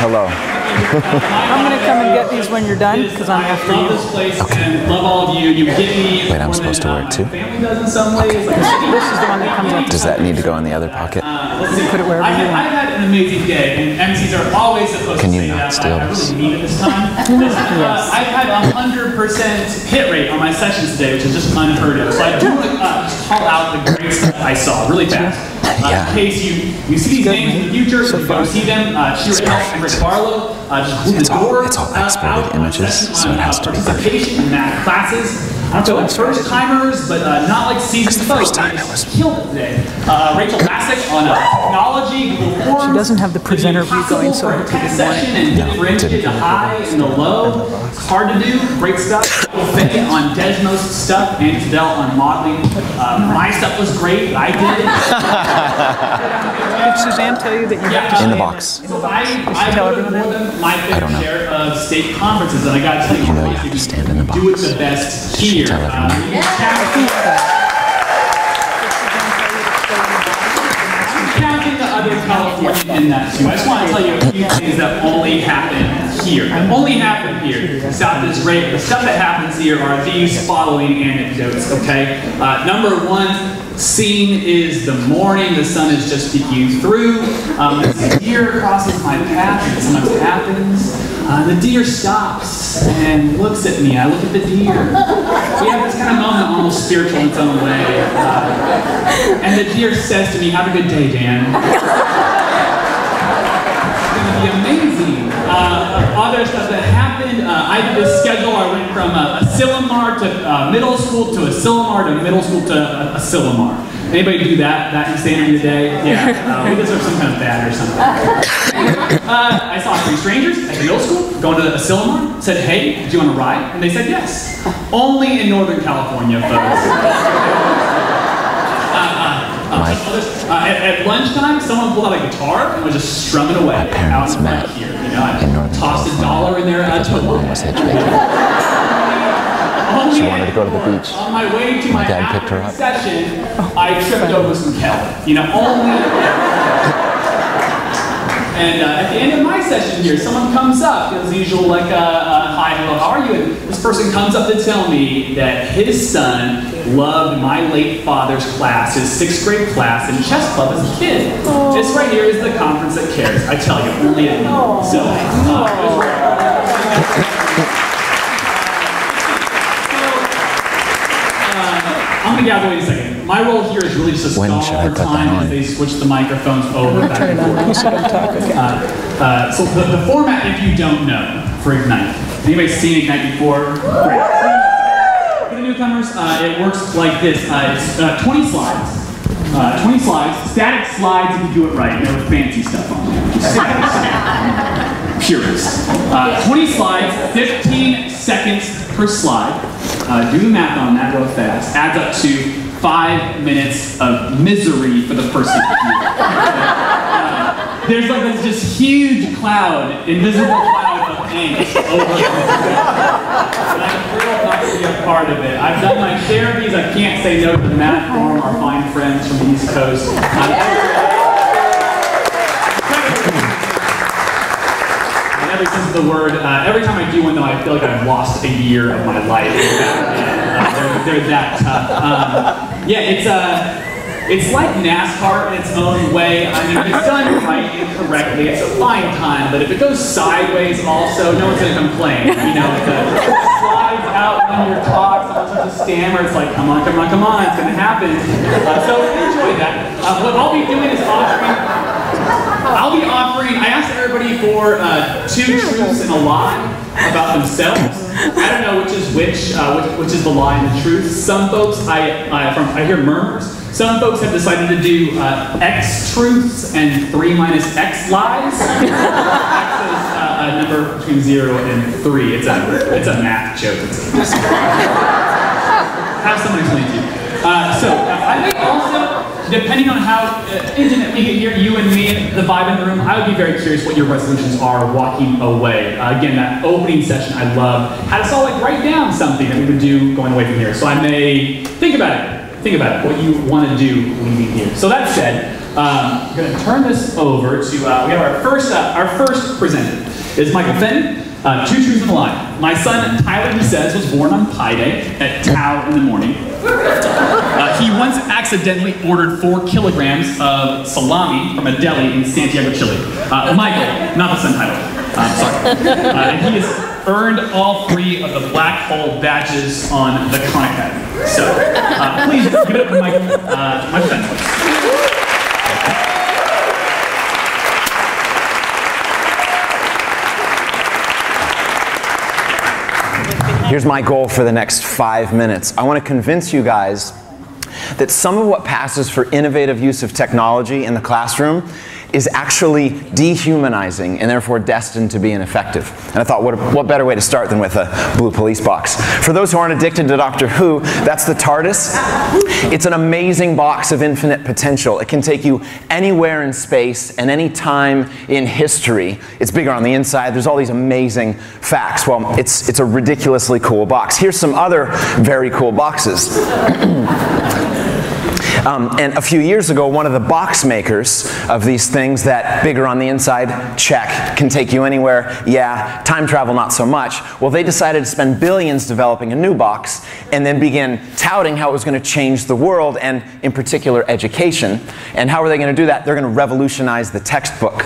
Hello. I'm going to come and get these when you're done, because I'm after you. Okay. Love all of you. You get me. Wait, I'm supposed to wear it too? Family does in some ways. This is the one that comes up. Does that need to go in the other pocket? Let's see. Put it wherever you want. I've had an amazing day, and MCs are always supposed Can to you say not that. steal I this? really mean it this time. I've had 100% hit rate on my sessions today, which is just unheard of. So I do want to just call out the great stuff I saw really fast. In case you see these names in the future, if you go see them, Sheer Elf and Rick Barlow, just blew the door It's all exported images, so it has to be good. participation in math classes. I don't know, first timers, but not like seasoned folks. They just killed it today. Rachel Bassick on technology, Google Forms. She doesn't have the presenter view going, so I hope you didn't want it. And differentiate the high and the low. It's hard to do. Great stuff. Faye on Desmos stuff and Fidel on modeling. My stuff was great. I did it. Did Suzanne tell you that you have to stay In the box. So I tell go to everyone more that? than my favorite share of state conferences, and I got to tell you, You know you have to stand in the box. do it the best here. Tell everyone. Counting the other California in that too. I just want to tell you a few things that only happen here. Only happen here. South is great. The stuff that happens here are these following anecdotes, okay? Number one, scene is the morning. The sun is just peeking through. This deer crosses my path and sometimes happens. The deer stops and looks at me. I look at the deer. We have this kind of moment, almost spiritual in its own way. And the deer says to me, "Have a good day, Dan." It's going to be amazing. Other stuff that happened, I did this schedule. I went from Asilomar to middle school to Asilomar to middle school to Asilomar. Anybody do that insanity today? Yeah, we deserve some kind of bad or something. I saw 3 strangers at the middle school going to Asilomar, said, "Hey, do you want to ride?" And they said yes. Only in Northern California, folks. At lunchtime, someone pulled out a guitar and was just strumming away out in front here. You know, I tossed $1 in there. Because my mom was hitchhiking. She wanted to go to the beach. On my way to My dad picked her up. session, I tripped over some kelp. You know, And at the end of my session here, someone comes up, as usual, like, "Hi, hello, how are you?" And this person comes up to tell me that his son loved my late father's class, his 6th grade class in chess club as a kid. This right here is the conference that cares. I tell you, only at me. So, I'm going to gather in a second. My role here is really just to stall for time as they switch the microphones over back and forth. So the format, if you don't know, for Ignite. Anybody seen Ignite before? Great. For the newcomers, it works like this. It's 20 slides. 20 slides, static slides if you do it right, you know, with fancy stuff on there. Purist. 20 slides, 15 seconds per slide. Do the math on that real fast. Adds up to 5 minutes of misery for the person. There's like this just huge cloud, invisible cloud of angst over it. And I'm thrilled not to be a part of it. I've done my therapies. I can't say no to the math form. Our fine friends from the East Coast. Every sense of the word. Every time I do one, though, I feel like I've lost a year of my life. They're that tough. Yeah, it's like NASCAR in its own way. I mean, if it's done right and correctly, it's a fine time. But if it goes sideways, also, no one's going to complain. You know, if it slides out when you're talking, someone starts to stammer. It's like, come on, come on, come on, it's going to happen. So enjoy that. What I'll be doing is I asked everybody for 2 truths and a lie about themselves. I don't know which is the lie and the truth. Some folks, I hear murmurs. Some folks have decided to do X truths and 3 minus X lies. X is a number between 0 and 3. It's a math joke. Have someone explain to you. I think also, depending on how intimate we get here, you and me, the vibe in the room, I would be very curious what your resolutions are walking away. Again, that opening session I love. Had us all like write down something that we would do going away from here. So I may think about it, what you want to do leaving here. So that said, I'm going to turn this over to, we have our first presenter. Is Michael Fenton. 2 truths and a lie. My son, Tyler, he says, was born on Pi Day at tau in the morning. He once accidentally ordered 4 kilograms of salami from a deli in Santiago, Chile. Michael, not the son Tyler. Sorry. And he has earned all 3 of the black hole badges on the Khan Academy. So, please give it up for Michael. Michael Fenton. Here's my goal for the next 5 minutes. I want to convince you guys that some of what passes for innovative use of technology in the classroom is actually dehumanizing and therefore destined to be ineffective. And I thought, what better way to start than with a blue police box? For those who aren't addicted to Doctor Who, that's the TARDIS. It's an amazing box of infinite potential. It can take you anywhere in space and any time in history. It's bigger on the inside. There's all these amazing facts. Well, it's a ridiculously cool box. Here's some other very cool boxes. And a few years ago, one of the box makers of these things that bigger on the inside, check, can take you anywhere, yeah, time travel not so much, well, they decided to spend billions developing a new box and then begin touting how it was going to change the world and, in particular, education. And how are they going to do that? They're going to revolutionize the textbook.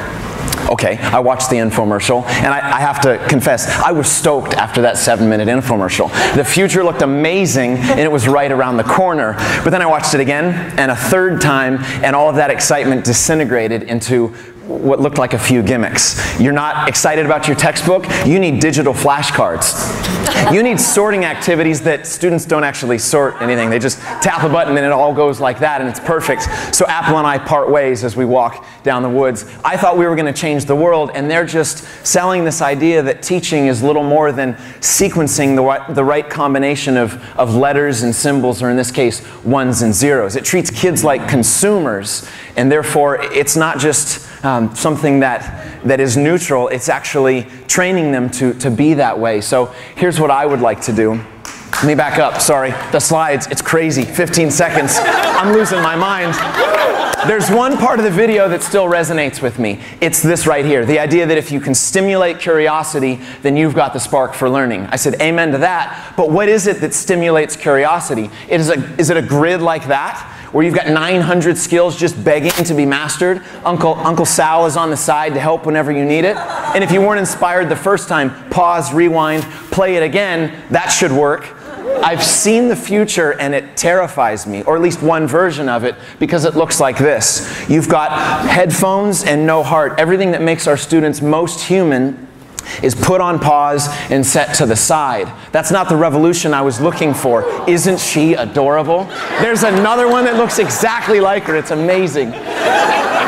Okay, I watched the infomercial, and I have to confess, I was stoked after that 7-minute infomercial. The future looked amazing, and it was right around the corner. But then I watched it again, and a 3rd time, and all of that excitement disintegrated into what looked like a few gimmicks. You're not excited about your textbook? You need digital flashcards. You need sorting activities that students don't actually sort anything. They just tap a button and it all goes like that and it's perfect. So Apple and I part ways as we walk down the woods. I thought we were going to change the world, and they're just selling this idea that teaching is little more than sequencing the right combination of letters and symbols, or in this case, 1s and 0s. It treats kids like consumers, and therefore it's not just something that is neutral, it's actually training them to be that way. So here's what I would like to do. Let me back up, sorry. The slides, it's crazy, 15 seconds. I'm losing my mind. There's one part of the video that still resonates with me. It's this right here, the idea that if you can stimulate curiosity, then you've got the spark for learning. I said amen to that, but what is it that stimulates curiosity? Is it a grid like that, where you've got 900 skills just begging to be mastered? Uncle Sal is on the side to help whenever you need it. And if you weren't inspired the first time, pause, rewind, play it again. That should work. I've seen the future and it terrifies me, or at least one version of it, because it looks like this. You've got headphones and no heart. Everything that makes our students most human is put on pause and set to the side. That's not the revolution I was looking for. Isn't she adorable? There's another one that looks exactly like her. It's amazing.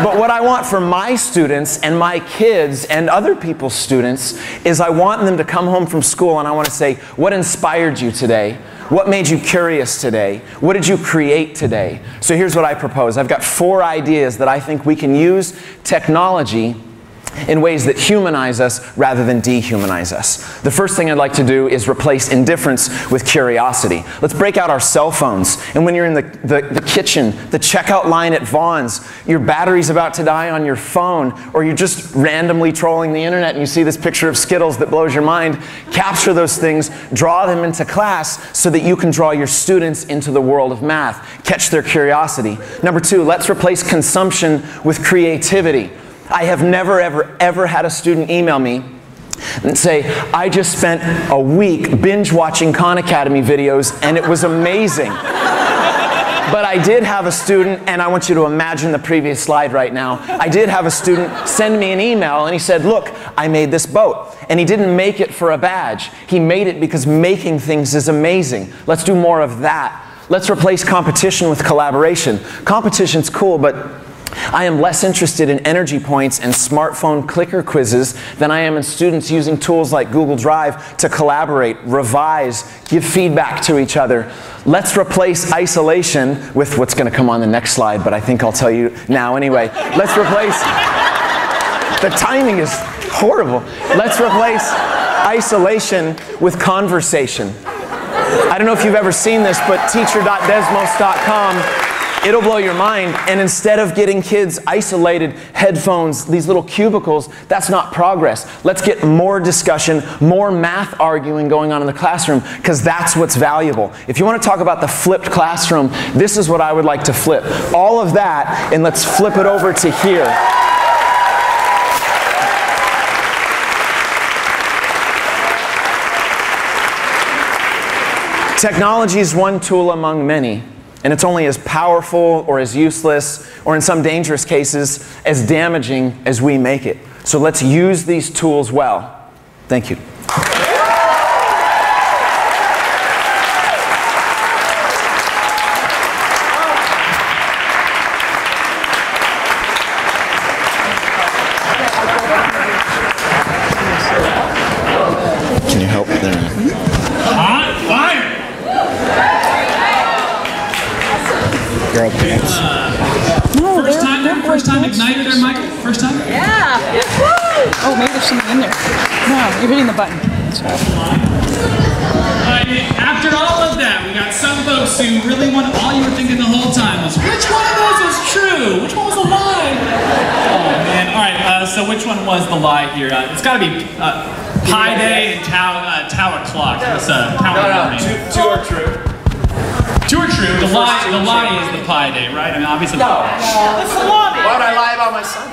But what I want for my students and my kids and other people's students is I want them to come home from school and I want to say, what inspired you today? What made you curious today? What did you create today? So here's what I propose. I've got 4 ideas that I think we can use technology in ways that humanize us rather than dehumanize us. The first thing I'd like to do is replace indifference with curiosity. Let's break out our cell phones. And when you're in the kitchen, the checkout line at Vaughn's, your battery's about to die on your phone, or you're just randomly trolling the internet and you see this picture of Skittles that blows your mind, capture those things, draw them into class so that you can draw your students into the world of math. Catch their curiosity. Number 2, let's replace consumption with creativity. I have never, ever had a student email me and say, I just spent a week binge watching Khan Academy videos and it was amazing. But I did have a student, and I want you to imagine the previous slide right now. I did have a student send me an email and he said, look, I made this boat. And he didn't make it for a badge. He made it because making things is amazing. Let's do more of that. Let's replace competition with collaboration. Competition's cool, but I am less interested in energy points and smartphone clicker quizzes than I am in students using tools like Google Drive to collaborate, revise, give feedback to each other. Let's replace isolation with what's going to come on the next slide, but I think I'll tell you now anyway. Let's replace, the timing is horrible. Let's replace isolation with conversation. I don't know if you've ever seen this, but teacher.desmos.com It'll blow your mind. And instead of getting kids isolated, headphones, these little cubicles, that's not progress. Let's get more discussion, more math arguing going on in the classroom, because that's what's valuable. If you want to talk about the flipped classroom, this is what I would like to flip. All of that, and let's flip it over to here. Technology is one tool among many, and it's only as powerful or as useless, or in some dangerous cases, as damaging as we make it. So let's use these tools well. Thank you. Can you help there? No, First time Igniter there, Michael? First time? Yeah. Oh, maybe there's something in there. No, you're hitting the button. After all of that, we got some folks who really want, all you were thinking the whole time was, which one of those was true? Which one was a lie? Oh man, all right, so which one was the lie here? It's gotta be Pi Day and Tower Clock. Two are true. Two are true. The lie is the Pi Day, right? I mean, obviously. No. The salami. Why would I lie about my son?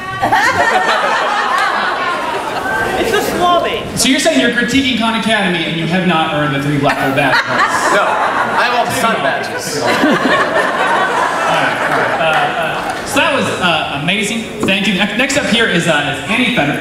It's the salami. So you're saying you're critiquing Khan Academy and you have not earned the 3 black hole badges? No, I have all the sun badges. So that was amazing. Thank you. Next up here is Annie Fenner.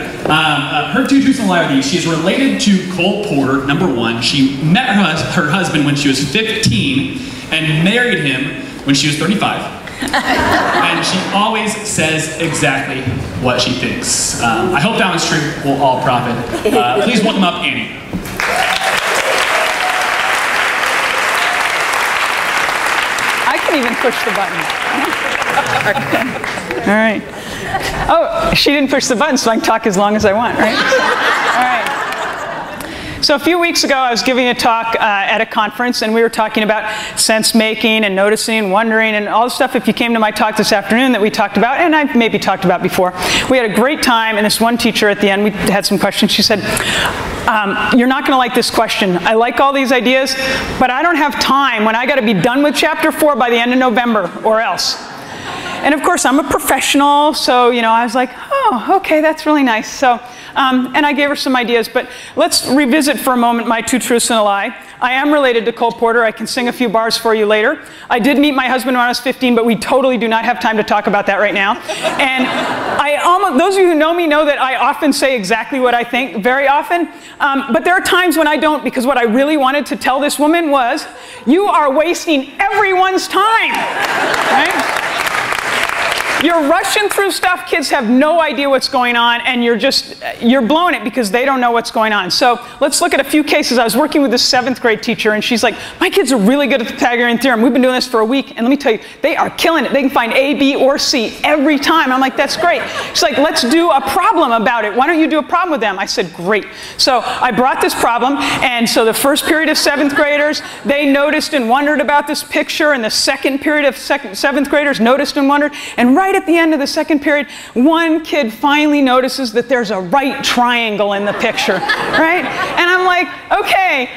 Her 2 truths and a lie are these. She is related to Cole Porter, number 1. She met her husband when she was 15 and married him when she was 35. And she always says exactly what she thinks. I hope that one's true. We'll all profit. Please welcome up Annie. I can even push the button. All right. Oh, she didn't push the button, so I can talk as long as I want, right? All right. So a few weeks ago, I was giving a talk at a conference, and we were talking about sense-making and noticing and wondering and all the stuff, if you came to my talk this afternoon, that we talked about, and I've maybe talked about before. We had a great time, and this one teacher at the end, we had some questions. She said, you're not going to like this question. I like all these ideas, but I don't have time when I got to be done with chapter 4 by the end of November, or else. And of course, I'm a professional, so I was like, oh, okay, that's really nice. So, and I gave her some ideas, but let's revisit for a moment my 2 truths and a lie. I am related to Cole Porter. I can sing a few bars for you later. I did meet my husband when I was 15, but we totally do not have time to talk about that right now. And those of you who know me know that I often say exactly what I think, very often. But there are times when I don't, because what I really wanted to tell this woman was, you are wasting everyone's time, right? You're rushing through stuff, kids have no idea what's going on, and you're blowing it because they don't know what's going on. So let's look at a few cases. I was working with this 7th grade teacher, and she's like, my kids are really good at the Pythagorean theorem. We've been doing this for a week, and let me tell you, they are killing it. They can find A, B, or C every time. I'm like, that's great. She's like, let's do a problem about it. Why don't you do a problem with them? I said, great. So I brought this problem, and so the first period of 7th graders, they noticed and wondered about this picture, and the second period of 7th graders noticed and wondered, and right at the end of the second period, one kid finally notices that there's a right triangle in the picture, right? And I'm like, okay,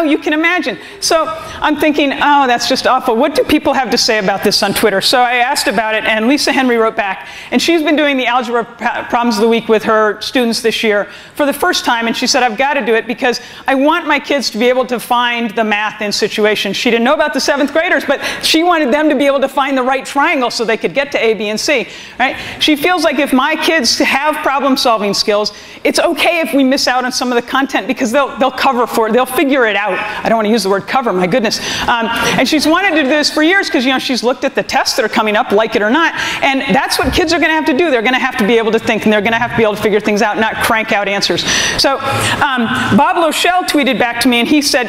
you can imagine. So I'm thinking, oh, that's just awful. What do people have to say about this on Twitter? So I asked about it, and Lisa Henry wrote back, and she's been doing the algebra problems of the week with her students this year for the first time, and she said, I've got to do it because I want my kids to be able to find the math in situations. She didn't know about the 7th graders, but she wanted them to be able to find the right triangle so they could get to A, B, and C, right? She feels like if my kids have problem-solving skills, it's okay if we miss out on some of the content because they'll cover for it. They'll figure it out. I don't want to use the word cover, my goodness. And she's wanted to do this for years because, she's looked at the tests that are coming up, like it or not, and that's what kids are going to have to do. They're going to have to be able to think, and they're going to have to be able to figure things out, not crank out answers. So Bob Loschel tweeted back to me, and he said,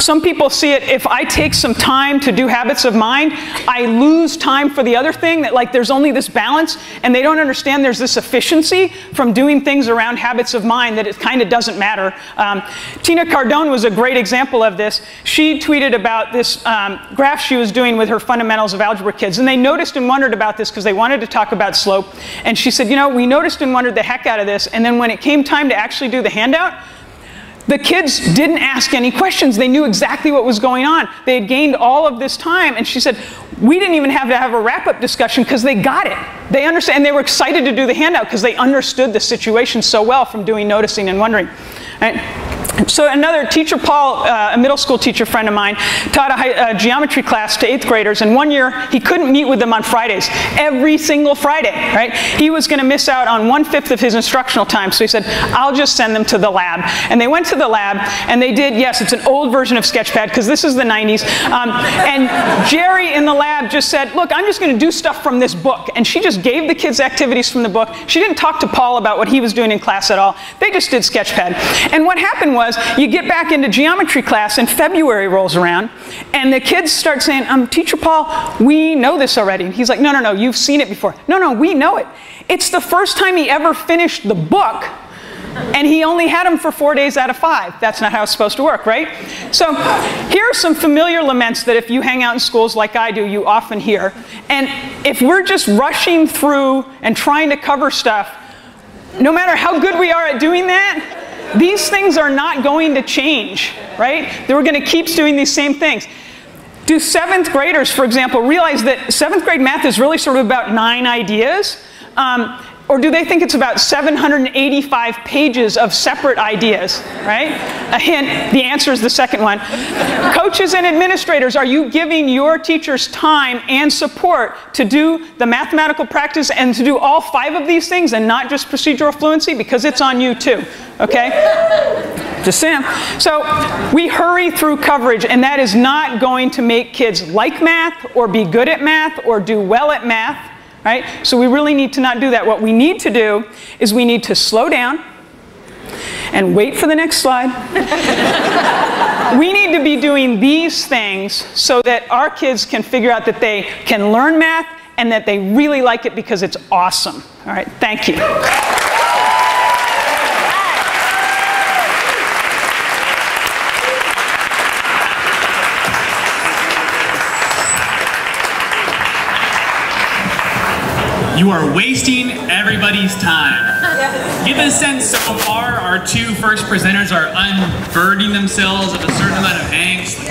some people see it, if I take some time to do habits of mind, I lose time for the other thing, that like there's only this balance, and they don't understand there's this efficiency from doing things around habits of mind that it kind of doesn't matter matter. Tina Cardone was a great example of this. She tweeted about this graph she was doing with her fundamentals of algebra kids, and they noticed and wondered about this because they wanted to talk about slope. And she said, you know, we noticed and wondered the heck out of this, and then when it came time to actually do the handout, the kids didn't ask any questions. They knew exactly what was going on. They had gained all of this time, and she said, we didn't even have to have a wrap-up discussion because they got it. They understand, and they were excited to do the handout because they understood the situation so well from doing noticing and wondering. Right? So another teacher, Paul, a middle school teacher friend of mine, taught a geometry class to 8th graders, and one year he couldn't meet with them on Fridays, every single Friday, right? He was going to miss out on 1/5 of his instructional time, so he said, I'll just send them to the lab. And they went to the lab, and they did, yes, it's an old version of Sketchpad, because this is the 90s, and Jerry in the lab just said, look, I'm just going to do stuff from this book, and she just gave the kids activities from the book. She didn't talk to Paul about what he was doing in class at all. They just did Sketchpad. And what happened was, you get back into geometry class and February rolls around and the kids start saying, Teacher Paul, we know this already. And he's like, no, no, no, you've seen it before. No, no, we know it. It's the first time he ever finished the book and he only had them for 4 days out of 5. That's not how it's supposed to work, right? So here are some familiar laments that if you hang out in schools like I do, you often hear. And if we're just rushing through and trying to cover stuff, no matter how good we are at doing that, these things are not going to change, right? We're going to keep doing these same things. Do 7th graders, for example, realize that 7th grade math is really sort of about 9 ideas? Or do they think it's about 785 pages of separate ideas, right? A hint, the answer is the second one. Coaches and administrators, are you giving your teachers time and support to do the mathematical practice and to do all 5 of these things and not just procedural fluency? Because it's on you too, okay? Just saying. So we hurry through coverage, and that is not going to make kids like math or be good at math or do well at math. Right? So we really need to not do that. What we need to do is we need to slow down and wait for the next slide. We need to be doing these things so that our kids can figure out that they can learn math and that they really like it because it's awesome. All right, thank you. You are wasting everybody's time. Get the sense so far, our 2 first presenters are unburdening themselves of a certain amount of angst.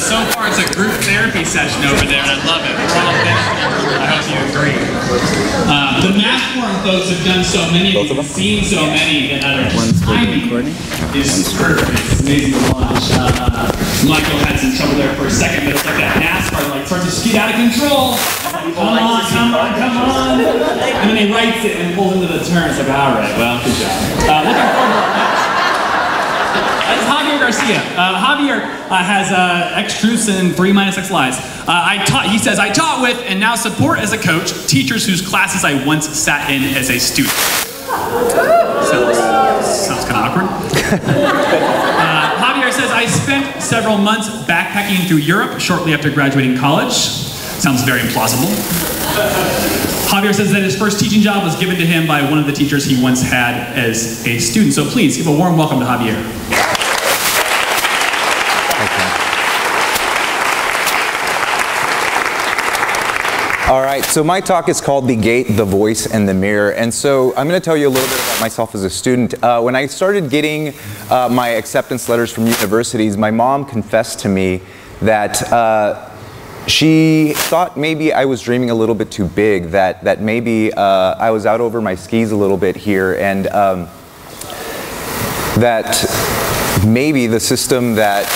So far it's a group therapy session over there, and I love it. We're all finished. I hope you agree. The math forum folks have done so many of these, seen so many, that timing is perfect. It's amazing to watch. Michael had some trouble there for a second, but it's like that NASCAR, like starts to speed out of control. Come on, come on, come on. And then he writes it and pulls into the turn. It's like, all right, well, good job. Looking forward to that. That's Javier Garcia. Javier has X truths and 3 minus X lies. He says, I taught with and now support as a coach teachers whose classes I once sat in as a student. Sounds kind of awkward. Javier says, I spent several months backpacking through Europe shortly after graduating college. Sounds very implausible. Javier says that his first teaching job was given to him by one of the teachers he once had as a student. So please give a warm welcome to Javier. All right, so my talk is called The Gate, the Voice, and the Mirror. And so I'm going to tell you a little bit about myself as a student. When I started getting my acceptance letters from universities, my mom confessed to me that she thought maybe I was dreaming a little bit too big, that maybe I was out over my skis a little bit here, and that maybe the system that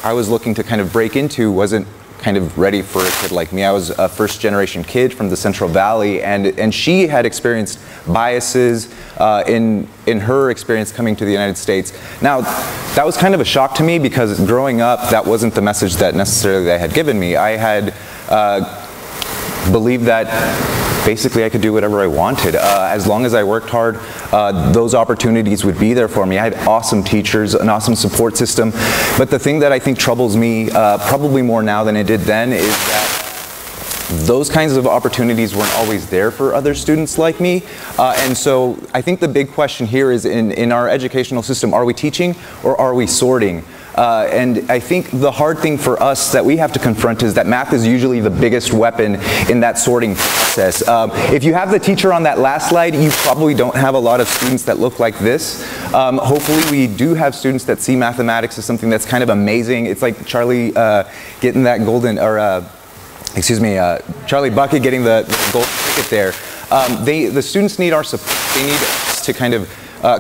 I was looking to kind of break into wasn't kind of ready for a kid like me. I was a first-generation kid from the Central Valley, and she had experienced biases in her experience coming to the United States. Now, that was kind of a shock to me because growing up, that wasn't the message that necessarily they had given me. I had believed that basically I could do whatever I wanted. As long as I worked hard, those opportunities would be there for me. I had awesome teachers, an awesome support system. But the thing that I think troubles me probably more now than it did then is that those kinds of opportunities weren't always there for other students like me. And so I think the big question here is in our educational system, are we teaching or are we sorting? And I think the hard thing for us that we have to confront is that math is usually the biggest weapon in that sorting process. If you have the teacher on that last slide, you probably don't have a lot of students that look like this. Hopefully we do have students that see mathematics as something that's kind of amazing. It's like Charlie getting that golden, or Charlie Bucket getting the gold ticket there. The students need our support. They need us to kind of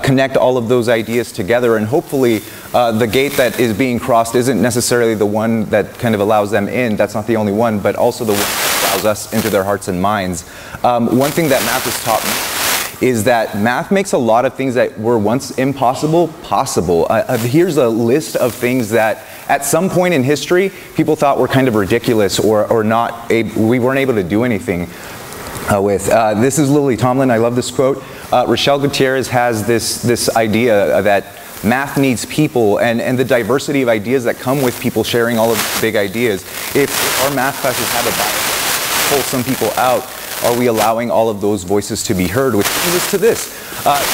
connect all of those ideas together, and hopefully the gate that is being crossed isn't necessarily the one that kind of allows them in. That's not the only one, but also the one that allows us into their hearts and minds. One thing that math has taught me is that math makes a lot of things that were once impossible possible. Here's a list of things that at some point in history people thought were kind of ridiculous or not we weren't able to do anything with. This is Lily Tomlin. I love this quote. Rochelle Gutierrez has this idea that math needs people and the diversity of ideas that come with people sharing all of the big ideas. If our math classes have a bias, pull some people out, are we allowing all of those voices to be heard? Which brings us to this.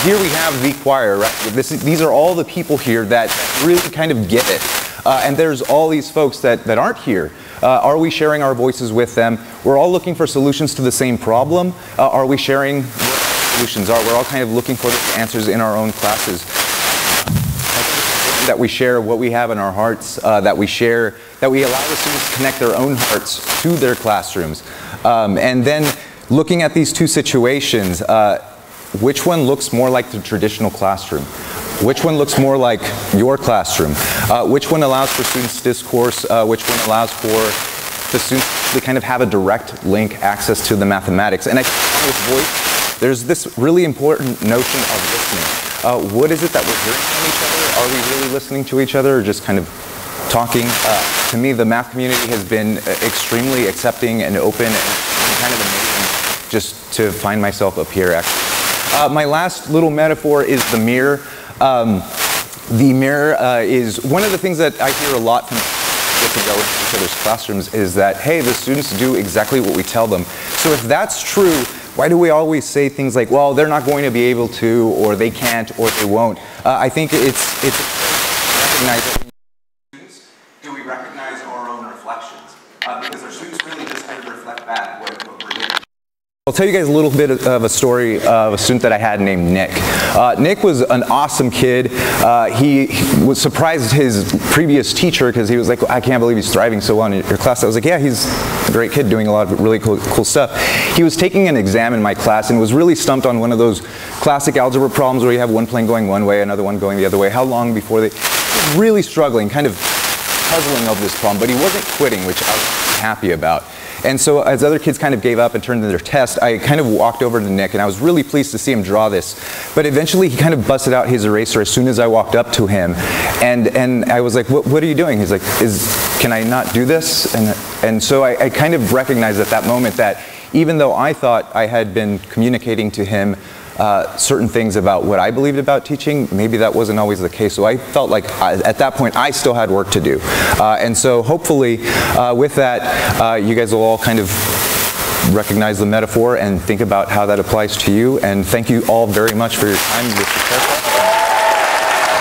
Here we have the choir, right? These are all the people here that really kind of get it. And there's all these folks that aren't here. Are we sharing our voices with them? We're all looking for solutions to the same problem. Are we sharing solutions? We're all kind of looking for the answers in our own classes. That we share what we have in our hearts, that we allow the students to connect their own hearts to their classrooms. And then looking at these two situations, which one looks more like the traditional classroom? Which one looks more like your classroom? Which one allows for students' discourse? Which one allows for the students to kind of have a direct link access to the mathematics? And I think with voice, there's this really important notion of listening. What is it that we're hearing from each other? Are we really listening to each other or just kind of talking? To me, the math community has been extremely accepting and open and kind of amazing just to find myself up here actually. My last little metaphor is the mirror. The mirror is one of the things that I hear a lot from get to go into each other's classrooms is that, hey, the students do exactly what we tell them. So if that's true, why do we always say things like, well, they're not going to be able to, or they can't, or they won't? I think it's recognizing students, do we recognize our own reflections? Because our students really just kind of reflect back what we're doing. I'll tell you guys a little bit of a story of a student that I had named Nick. Nick was an awesome kid. He was surprised his previous teacher because he was like, I can't believe he's thriving so well in your class. I was like, yeah, he's a great kid doing a lot of really cool stuff. He was taking an exam in my class and was really stumped on one of those classic algebra problems where you have one plane going one way, another one going the other way. How long before he was really struggling, kind of puzzling over this problem, but he wasn't quitting, which I was happy about. And so as other kids kind of gave up and turned in their test, I kind of walked over to Nick and I was really pleased to see him draw this. But eventually he kind of busted out his eraser as soon as I walked up to him. And I was like, what are you doing? He's like, can I not do this? And so I kind of recognized at that moment that even though I thought I had been communicating to him certain things about what I believed about teaching, maybe that wasn't always the case. So I felt like at that point I still had work to do. And so hopefully with that, you guys will all kind of recognize the metaphor and think about how that applies to you. And thank you all very much for your time with the test.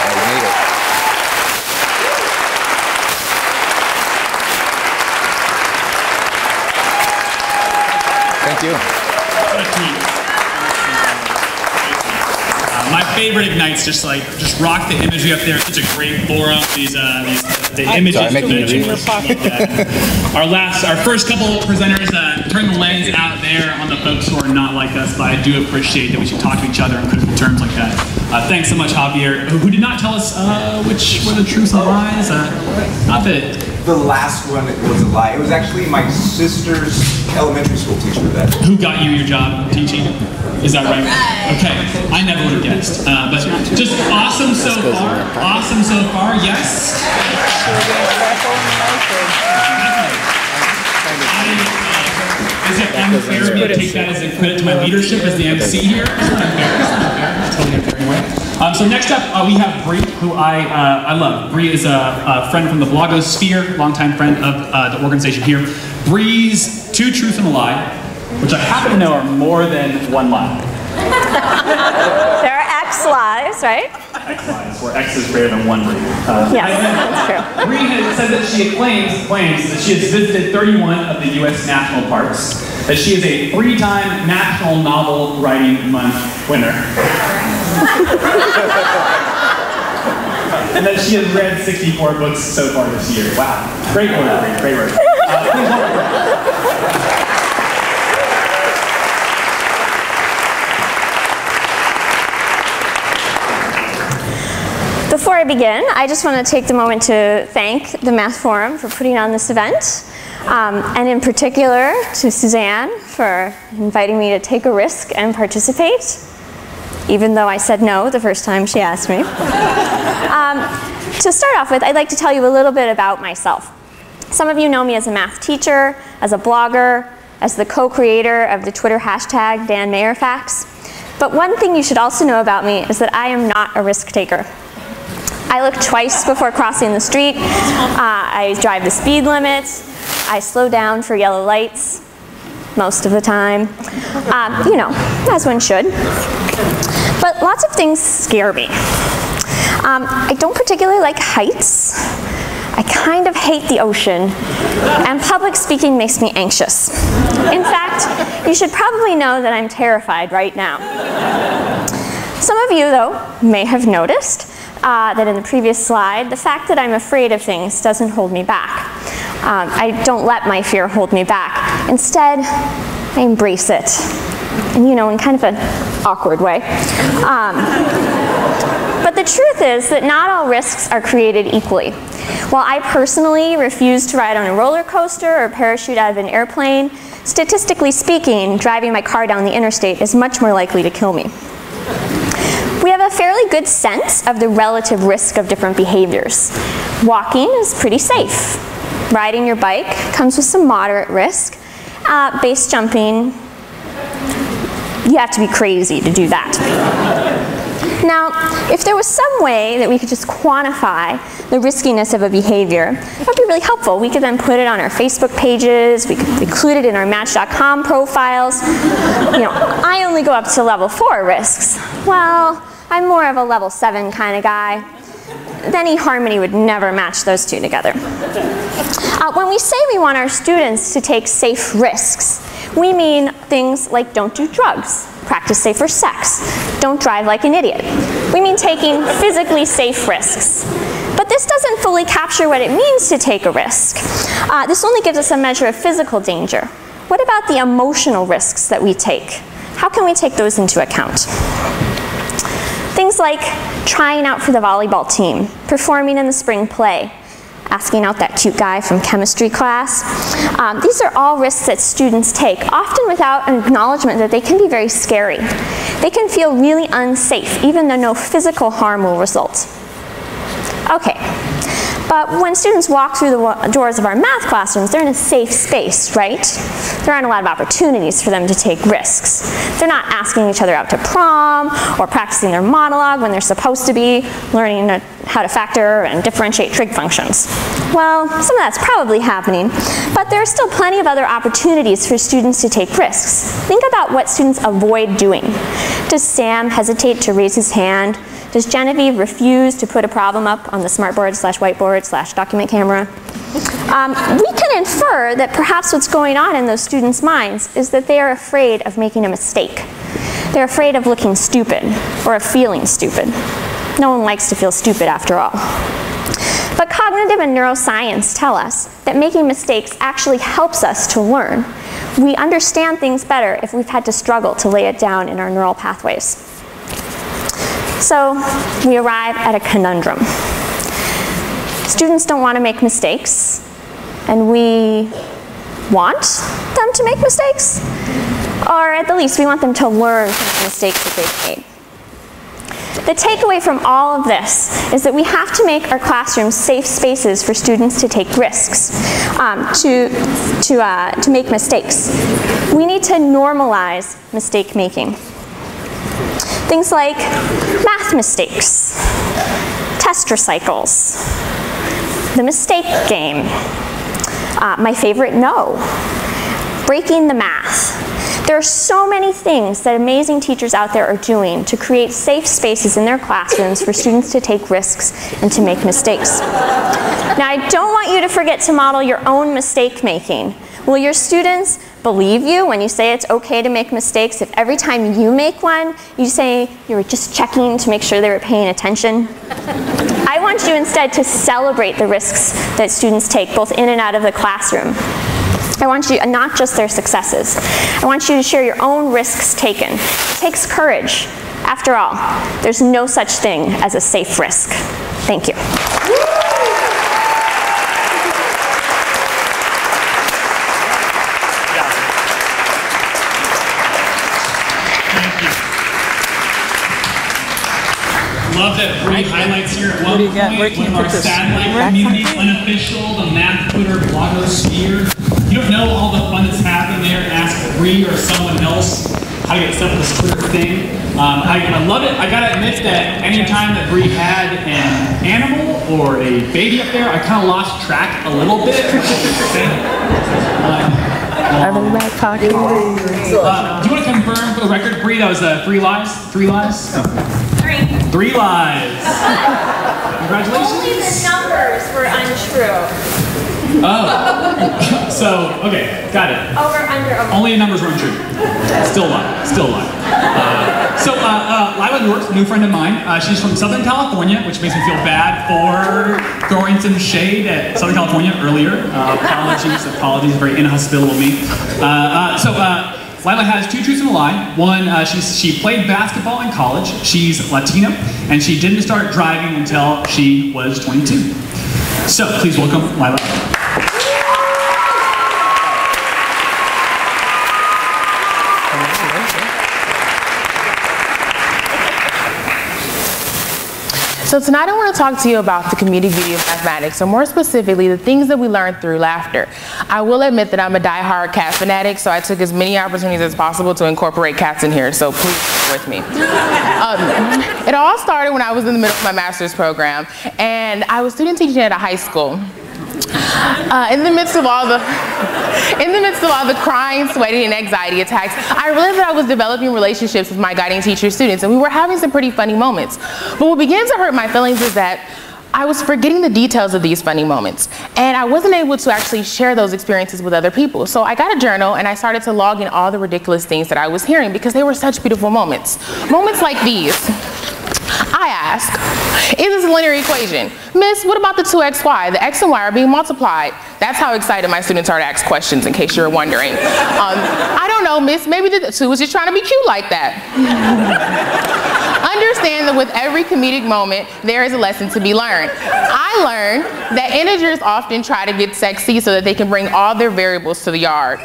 I made it. Thank you. My favorite Ignites just rock the imagery up there. Such a great forum. The images. Our first couple presenters turn the lens out there on the folks who are not like us, but I do appreciate that we should talk to each other in critical terms like that. Thanks so much, Javier, who did not tell us which were the truths and lies. Not that. The last one was a lie. It was actually my sister's elementary school teacher that. Who got you your job teaching? Is that right? Okay, I never would have guessed. But just awesome so far. Awesome so far. Yes. Is it unfair for me to take that as a credit to my leadership as the MC here? It's not unfair. It's not unfair. It's totally unfair anyway. So next up, we have Bree, who I love. Bree is a friend from the blogosphere, longtime friend of the organization here. Bree's 2 truths and a lie, which I happen to know are more than 1 lie. There are X lies, right? X lies, where X is greater than 1 Bree. Yes, that's true. Bree has said that she claims that she has visited 31 of the U.S. national parks, that she is a 3-time National Novel Writing Month winner. And that she has read 64 books so far this year. Wow. Great work, Bree. Great work. Please welcome. Before I begin, I just want to take the moment to thank the Math Forum for putting on this event, and in particular to Suzanne for inviting me to take a risk and participate, even though I said no the first time she asked me. To start off with, I'd like to tell you a little bit about myself. Some of you know me as a math teacher, as a blogger, as the co-creator of the Twitter hashtag Dan Meyer Facts. But one thing you should also know about me is that I am not a risk taker. I look twice before crossing the street. I drive the speed limit. I slow down for yellow lights most of the time. You know, as one should. But lots of things scare me. I don't particularly like heights. I kind of hate the ocean. And public speaking makes me anxious. In fact, you should probably know that I'm terrified right now. Some of you, though, may have noticed that in the previous slide, the fact that I'm afraid of things doesn't hold me back. I don't let my fear hold me back. Instead, I embrace it. And you know, in kind of an awkward way. But the truth is that not all risks are created equally. While I personally refuse to ride on a roller coaster or parachute out of an airplane, statistically speaking, driving my car down the interstate is much more likely to kill me. We have a fairly good sense of the relative risk of different behaviors. Walking is pretty safe. Riding your bike comes with some moderate risk. Base jumping, you have to be crazy to do that. Now, if there was some way that we could just quantify the riskiness of a behavior, that would be really helpful. We could then put it on our Facebook pages, we could include it in our Match.com profiles. You know, I only go up to level 4 risks. Well, I'm more of a level 7 kind of guy. Then eHarmony would never match those two together. When we say we want our students to take safe risks, we mean things like don't do drugs, practice safer sex, don't drive like an idiot. We mean taking physically safe risks. But this doesn't fully capture what it means to take a risk. This only gives us a measure of physical danger. What about the emotional risks that we take? How can we take those into account? Things like trying out for the volleyball team, performing in the spring play, asking out that cute guy from chemistry class. These are all risks that students take, often without an acknowledgement that they can be very scary. They can feel really unsafe, even though no physical harm will result. Okay, but when students walk through the doors of our math classrooms, they're in a safe space, right? There aren't a lot of opportunities for them to take risks. They're not asking each other out to prom or practicing their monologue when they're supposed to be learning how to factor and differentiate trig functions. Well, some of that's probably happening, but there are still plenty of other opportunities for students to take risks. Think about what students avoid doing. Does Sam hesitate to raise his hand? Does Genevieve refuse to put a problem up on the smartboard/whiteboard/document camera? We can infer that perhaps what's going on in those students' minds is that they are afraid of making a mistake. They're afraid of looking stupid or of feeling stupid. No one likes to feel stupid after all. But cognitive and neuroscience tell us that making mistakes actually helps us to learn. We understand things better if we've had to struggle to lay it down in our neural pathways. So we arrive at a conundrum. Students don't want to make mistakes, and we want them to make mistakes, or at the least we want them to learn from the mistakes that they've made. The takeaway from all of this is that we have to make our classrooms safe spaces for students to take risks, to make mistakes. We need to normalize mistake making. Things like math mistakes, test recycles, the mistake game, my favorite no. breaking the math. There are so many things that amazing teachers out there are doing to create safe spaces in their classrooms for students to take risks and to make mistakes. Now, I don't want you to forget to model your own mistake making. Will your students believe you when you say it's okay to make mistakes if every time you make one, you say you were just checking to make sure they were paying attention? I want you instead to celebrate the risks that students take both in and out of the classroom. I want you, not just their successes. I want you to share your own risks taken. It takes courage. After all, there's no such thing as a safe risk. Thank you. Love that Bree highlights here at one point one of our satellite communities, Unofficial, the Math Twitter blogosphere. You don't know all the fun that's happening there, ask Bree or someone else how to get stuff with this Twitter thing. I love it. I gotta admit that anytime that Bree had an animal or a baby up there, I kind of lost track a little bit. Do you want to confirm for the record, Bree, that was 3 lies? 3 lies? Oh. 3 lies. Congratulations. Only the numbers were untrue. Oh. So, okay, got it. Over, under, over. Only the numbers were untrue. Still lie. Still lie. Lila Newark, a new friend of mine. She's from Southern California, which makes me feel bad for throwing some shade at Southern California earlier. Apologies, very inhospitable of me. Lila has 2 truths and a lie. One, she played basketball in college. She's Latino, and she didn't start driving until she was 22. So please welcome Lila. So tonight I want to talk to you about the comedic beauty of mathematics, or more specifically, the things that we learn through laughter. I will admit that I'm a die-hard cat fanatic, so I took as many opportunities as possible to incorporate cats in here, so please stick with me. It all started when I was in the middle of my master's program, and I was student teaching at a high school. In the midst of all the crying, sweating, and anxiety attacks, I realized that I was developing relationships with my guiding teacher students, and we were having some pretty funny moments. But what began to hurt my feelings is that I was forgetting the details of these funny moments, and I wasn't able to actually share those experiences with other people. So I got a journal, and I started to log in all the ridiculous things that I was hearing because they were such beautiful moments. Moments like these. I ask, is this a linear equation? Miss, what about the 2xy? The x and y are being multiplied. That's how excited my students are to ask questions, in case you're wondering. I don't know, miss, maybe the 2 is just trying to be cute like that. Understand that with every comedic moment, there is a lesson to be learned. I learned that integers often try to get sexy so that they can bring all their variables to the yard.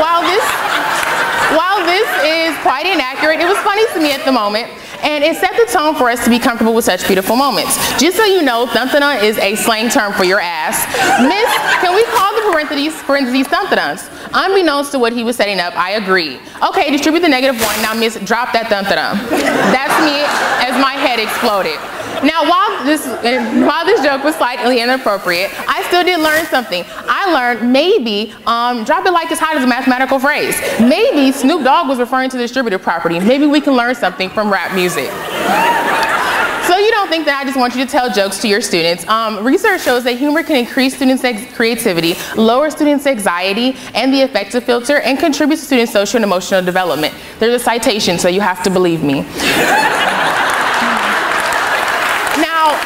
While this is quite inaccurate, it was funny to me at the moment, and it set the tone for us to be comfortable with such beautiful moments. Just so you know, thumpta is a slang term for your ass. Miss, can we call the parentheses thumpta? Unbeknownst to what he was setting up, I agree. Okay, distribute the -1. Now, miss, drop that thumpta. That's me as my head exploded. Now, while this joke was slightly inappropriate, I still did learn something. I learned maybe drop it like it's hot is a mathematical phrase. Maybe Snoop Dogg was referring to the distributive property. Maybe we can learn something from rap music. So you don't think that I just want you to tell jokes to your students. Research shows that humor can increase students' creativity, lower students' anxiety and the affective filter, and contributes to students' social and emotional development. There's a citation, so you have to believe me.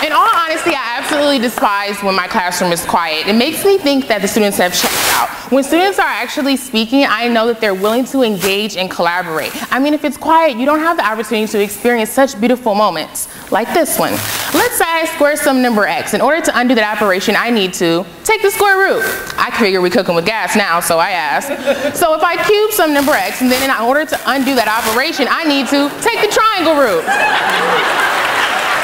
In all honesty, I absolutely despise when my classroom is quiet. It makes me think that the students have checked out. When students are actually speaking, I know that they're willing to engage and collaborate. I mean, if it's quiet, you don't have the opportunity to experience such beautiful moments, like this one. Let's say I square some number x. In order to undo that operation, I need to take the square root. I figure we're cooking with gas now, so I ask. So if I cube some number x, and then in order to undo that operation, I need to take the triangle root.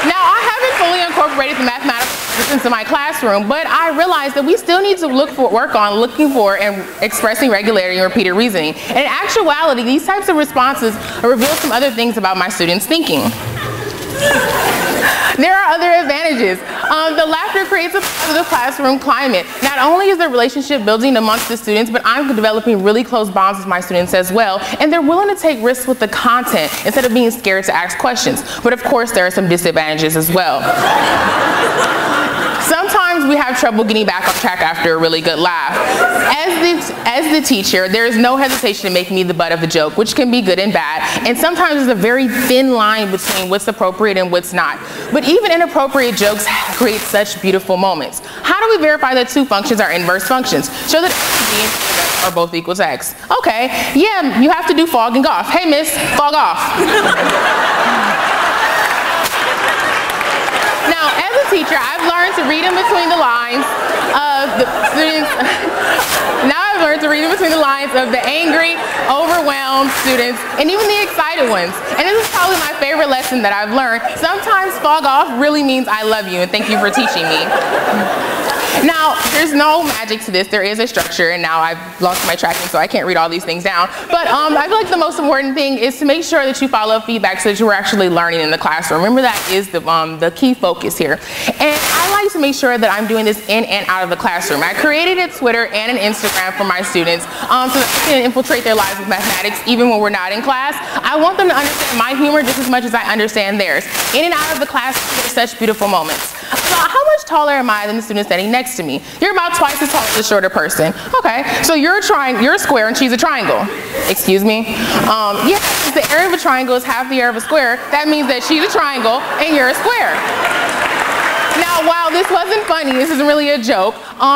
Now, I haven't fully incorporated the mathematical into my classroom, but I realized that we still need to work on looking for and expressing regularity and repeated reasoning. And in actuality, these types of responses reveal some other things about my students' thinking. There are other advantages. The laughter creates a positive classroom climate. Not only is the relationship building amongst the students, but I'm developing really close bonds with my students as well, and they're willing to take risks with the content instead of being scared to ask questions. But of course, there are some disadvantages as well. Sometimes we have trouble getting back on track after a really good laugh. As the teacher, there is no hesitation to make me the butt of the joke, which can be good and bad. And sometimes there's a very thin line between what's appropriate and what's not. But even inappropriate jokes create such beautiful moments. How do we verify that two functions are inverse functions? Show that B and F are both equal to X. Okay, yeah, you have to do fogging off. Hey, miss, fog off. Now, as a teacher, I've learned to read in between the lines of the students. Now I've learned to read in between the lines of the angry, overwhelmed students, and even the excited ones. And this is probably my favorite lesson that I've learned. Sometimes fog off really means I love you and thank you for teaching me. Now, there's no magic to this. There is a structure, and now I've lost my tracking, so I can't read all these things down. But I feel like the most important thing is to make sure that you follow feedback so that you're actually learning in the classroom. Remember, that is the key focus here. And I like to make sure that I'm doing this in and out of the classroom. I created a Twitter and an Instagram for my students so that they can infiltrate their lives with mathematics even when we're not in class. I want them to understand my humor just as much as I understand theirs. In and out of the class, there's such beautiful moments. How much taller am I than the student standing next to me? You're about twice as tall as the shorter person. Okay, so you're a square and she's a triangle. Excuse me? Yeah, the area of a triangle is half the area of a square. That means that she's a triangle and you're a square. Now, while this wasn't funny, this isn't really a joke,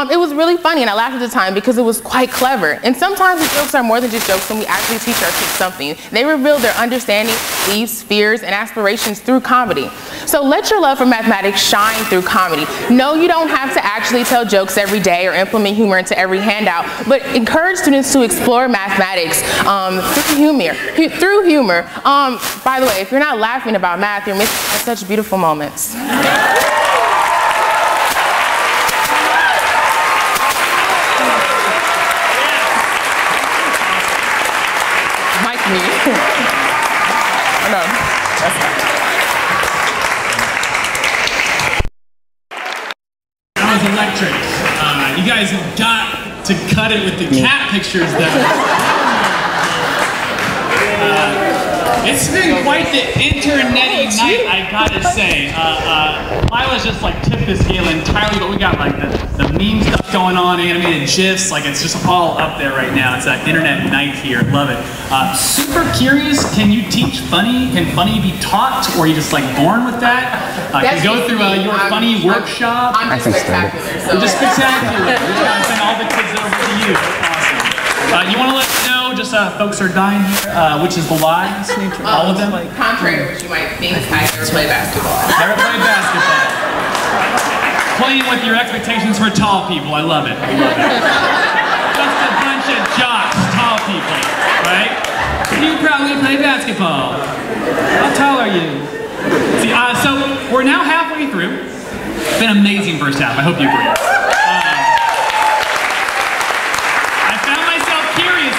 it was really funny and I laughed at the time because it was quite clever. And sometimes the jokes are more than just jokes when we actually teach our kids something. They reveal their understanding, beliefs, fears, and aspirations through comedy. So let your love for mathematics shine through comedy. No, you don't have to actually tell jokes every day or implement humor into every handout, but encourage students to explore mathematics through humor. By the way, if you're not laughing about math, you're missing such beautiful moments. Oh, no, that's not. That was electric. You guys have got to cut it with the cat pictures though. It's been quite the internet-y night, I gotta say. Lila's just like tipped the scale entirely, but we got like the meme stuff going on, animated GIFs, like it's just all up there right now. It's that internet night here, love it. Super curious, can you teach funny? Can funny be taught, or are you just like born with that? Can you go through your funny workshop? I'm just spectacular. So you're just spectacular. We're just gonna send all the kids over to you. Awesome. You want to let me know, just folks are dying here, which is the lie? All of them? Contrary to what you might think, I never play basketball. Never played basketball. Playing with your expectations for tall people, I love it. I love it. Just a bunch of jocks, tall people, right? You probably play basketball. How tall are you? See, so we're now halfway through. It's been an amazing first half, I hope you agree.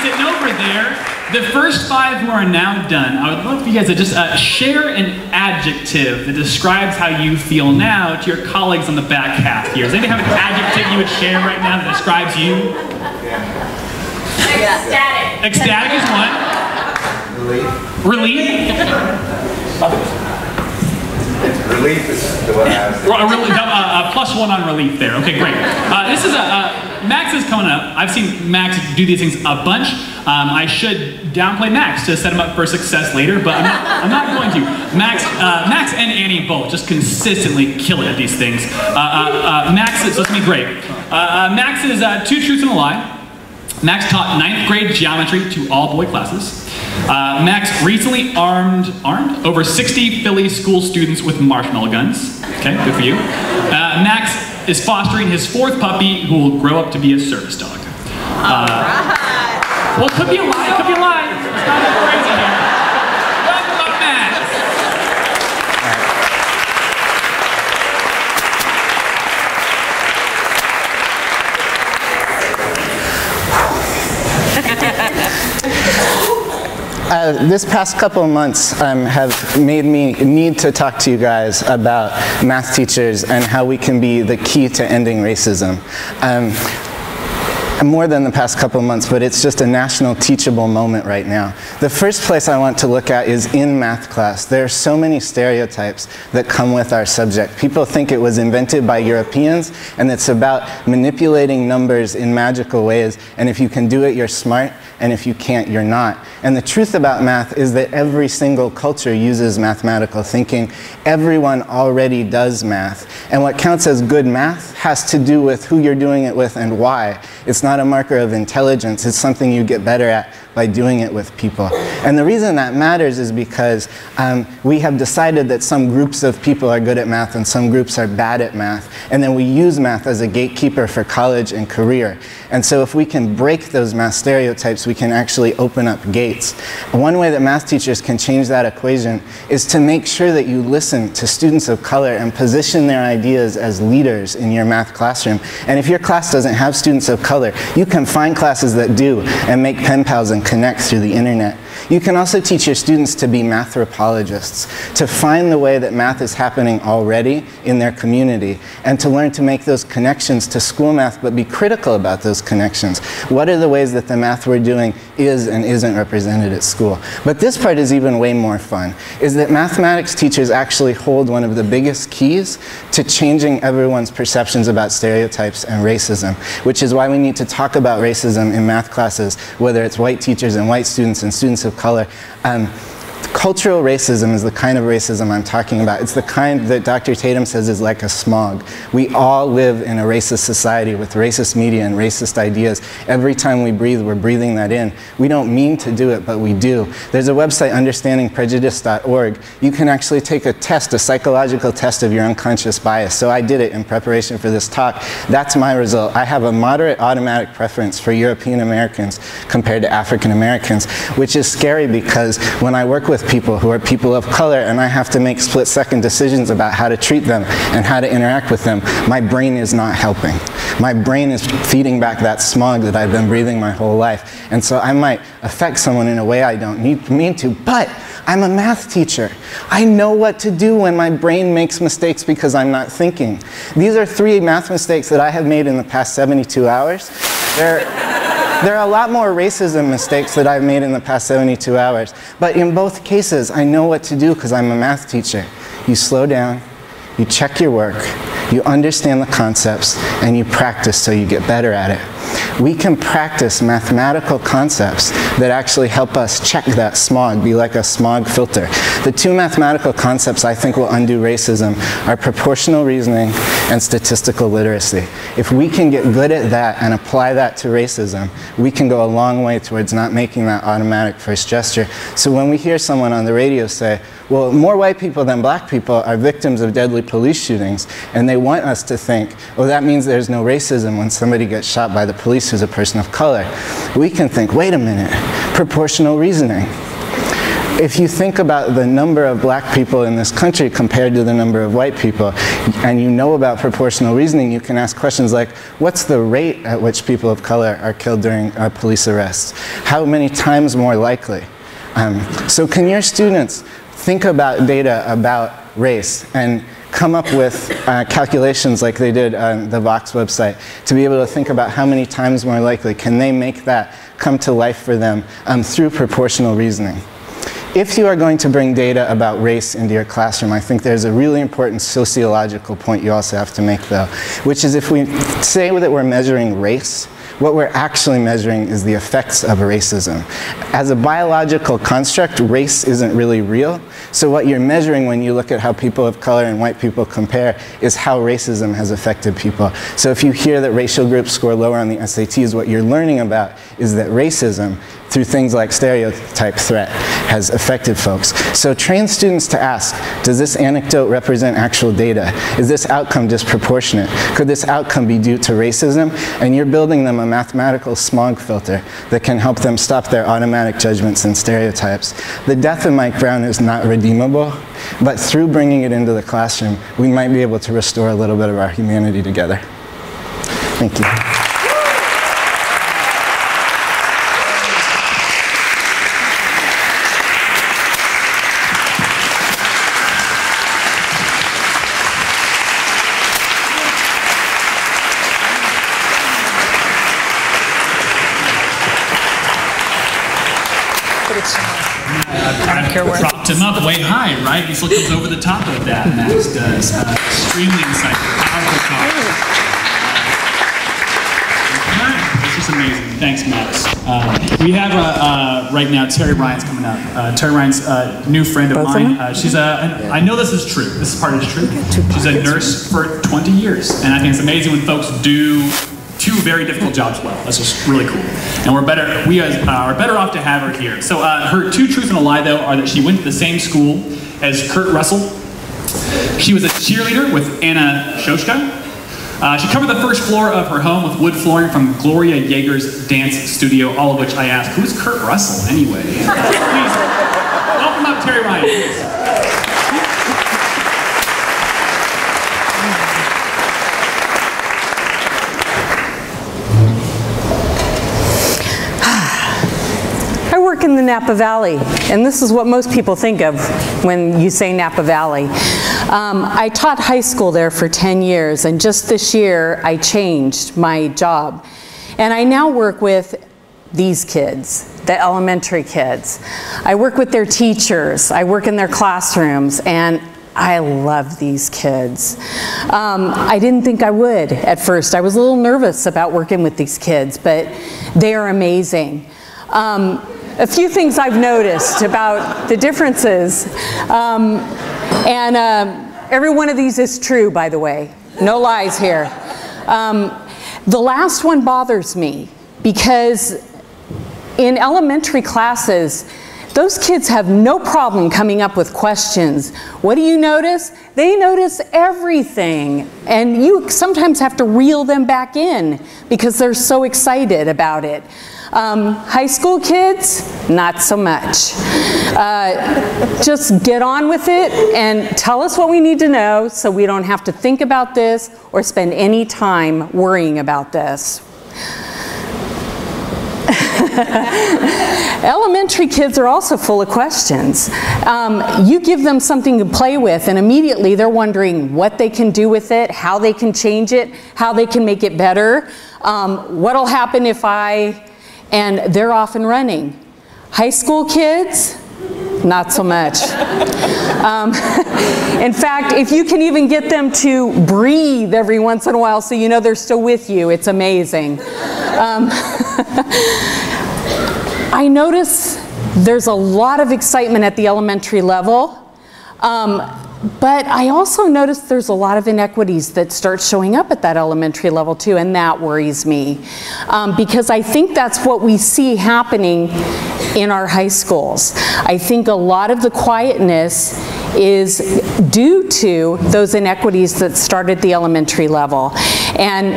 Sitting over there, the first 5 who are now done, I would love for you guys to just share an adjective that describes how you feel now to your colleagues on the back half here. Does anybody have an adjective you would share right now that describes you? Ecstatic. Ecstatic is one. Relief. Relief is the one I was. +1 on relief there. Okay, great. This is Max is coming up. I've seen Max do these things a bunch. I should downplay Max to set him up for success later, but I'm not going to. Max and Annie both just consistently kill it at these things. Max is, so it's gonna be great. Max is 2 truths and a lie. Max taught 9th grade geometry to all boy classes. Max recently armed over 60 Philly school students with marshmallow guns. Okay, good for you. Max is fostering his 4th puppy who will grow up to be a service dog. Well, it could be a lie, it could be a lie. It's not that crazy here. Welcome up, Max. This past couple of months have made me need to talk to you guys about math teachers and how we can be the key to ending racism. More than the past couple of months, but it's just a national teachable moment right now. The first place I want to look at is in math class. There are so many stereotypes that come with our subject. People think it was invented by Europeans, and it's about manipulating numbers in magical ways, and if you can do it, you're smart, and if you can't, you're not. And the truth about math is that every single culture uses mathematical thinking. Everyone already does math. And what counts as good math has to do with who you're doing it with and why. It's not a marker of intelligence. It's something you get better at by doing it with people. And the reason that matters is because we have decided that some groups of people are good at math and some groups are bad at math. And then we use math as a gatekeeper for college and career. And so if we can break those math stereotypes, we can actually open up gates. One way that math teachers can change that equation is to make sure that you listen to students of color and position their ideas as leaders in your math classroom. And if your class doesn't have students of color, you can find classes that do and make pen pals and connect through the internet. You can also teach your students to be mathropologists, to find the way that math is happening already in their community, and to learn to make those connections to school math, but be critical about those connections. What are the ways that the math we're doing is and isn't represented at school? But this part is even way more fun, is that mathematics teachers actually hold one of the biggest keys to changing everyone's perceptions about stereotypes and racism, which is why we need to talk about racism in math classes, whether it's white teachers and white students and students of color. Cultural racism is the kind of racism I'm talking about. It's the kind that Dr. Tatum says is like a smog. We all live in a racist society with racist media and racist ideas. Every time we breathe, we're breathing that in. We don't mean to do it, but we do. There's a website, understandingprejudice.org. You can actually take a test, a psychological test of your unconscious bias. So I did it in preparation for this talk. That's my result. I have a moderate automatic preference for European Americans compared to African Americans, which is scary because when I work with people who are people of color and I have to make split-second decisions about how to treat them and how to interact with them, my brain is not helping. My brain is feeding back that smog that I've been breathing my whole life. And so I might affect someone in a way I don't mean to, but I'm a math teacher. I know what to do when my brain makes mistakes because I'm not thinking. These are 3 math mistakes that I have made in the past 72 hours. There are a lot more racism mistakes that I've made in the past 72 hours. But in both cases, I know what to do because I'm a math teacher. You slow down, you check your work, you understand the concepts, and you practice so you get better at it. We can practice mathematical concepts that actually help us check that smog, be like a smog filter. The 2 mathematical concepts I think will undo racism are proportional reasoning and statistical literacy. If we can get good at that and apply that to racism, we can go a long way towards not making that automatic first gesture. So when we hear someone on the radio say, well, more white people than black people are victims of deadly police shootings, and they want us to think, oh, that means there's no racism when somebody gets shot by the police who's a person of color. We can think, wait a minute, proportional reasoning. If you think about the number of black people in this country compared to the number of white people, and you know about proportional reasoning, you can ask questions like, what's the rate at which people of color are killed during police arrests? How many times more likely? So can your students think about data about race and come up with calculations like they did on the Vox website to be able to think about how many times more likely can they make that come to life for them through proportional reasoning. If you are going to bring data about race into your classroom, I think there's a really important sociological point you also have to make though, which is if we say that we're measuring race, what we're actually measuring is the effects of racism. As a biological construct, race isn't really real. So what you're measuring when you look at how people of color and white people compare is how racism has affected people. So if you hear that racial groups score lower on the SATs, what you're learning about is that racism, through things like stereotype threat, has affected folks. So train students to ask, does this anecdote represent actual data? Is this outcome disproportionate? Could this outcome be due to racism? And you're building them a mathematical smog filter that can help them stop their automatic judgments and stereotypes. The death of Mike Brown is not redeemable, but through bringing it into the classroom, we might be able to restore a little bit of our humanity together. Thank you. care where. Propped him up way high, right? He still comes over the top of that, Max does. Extremely insightful, powerful talk. This is amazing. Thanks, Max. We have right now Terry Ryan's coming up. Terry Ryan's a new friend of mine. She's I know this is true. This part is true. She's a nurse for 20 years, and I think it's amazing when folks do two very difficult jobs well. That's just really cool. And we are better off to have her here. So her two truths and a lie, though, are that she went to the same school as Kurt Russell. She was a cheerleader with Anna Shoshka. She covered the first floor of her home with wood flooring from Gloria Yeager's dance studio, all of which I asked, who's Kurt Russell anyway? Please, welcome up Terry Ryan, please. I work in the Napa Valley, and this is what most people think of when you say Napa Valley. I taught high school there for 10 years, and just this year I changed my job. And I now work with these kids, the elementary kids. I work with their teachers, I work in their classrooms, and I love these kids. I didn't think I would at first. I was a little nervous about working with these kids, but they are amazing. A few things I've noticed about the differences, every one of these is true, by the way. No lies here. The last one bothers me because in elementary classes, those kids have no problem coming up with questions. What do you notice? They notice everything. And you sometimes have to reel them back in because they're so excited about it. High school kids, not so much. Just get on with it and tell us what we need to know so we don't have to think about this or spend any time worrying about this. Elementary kids are also full of questions. You give them something to play with and immediately they're wondering what they can do with it, how they can change it, how they can make it better, what'll happen if and they're off and running. High school kids, not so much. In fact, if you can even get them to breathe every once in a while so you know they're still with you, it's amazing. I notice there's a lot of excitement at the elementary level, but I also notice there's a lot of inequities that start showing up at that elementary level too, and that worries me. Because I think that's what we see happening in our high schools. I think a lot of the quietness is due to those inequities that start at the elementary level. And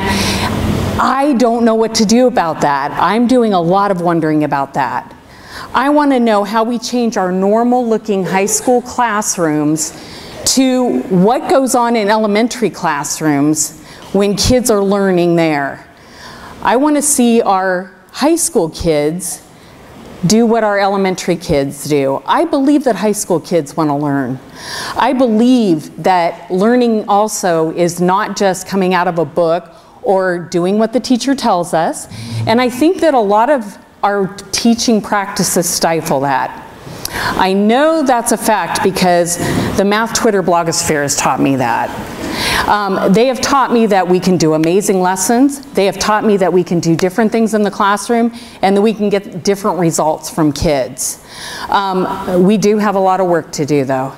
I don't know what to do about that. I'm doing a lot of wondering about that. I want to know how we change our normal looking high school classrooms to what goes on in elementary classrooms when kids are learning there. I want to see our high school kids do what our elementary kids do. I believe that high school kids want to learn. I believe that learning also is not just coming out of a book or doing what the teacher tells us. And I think that a lot of our teaching practices stifle that. I know that's a fact because the Math Twitter blogosphere has taught me that. They have taught me that we can do amazing lessons. They have taught me that we can do different things in the classroom and that we can get different results from kids. We do have a lot of work to do though.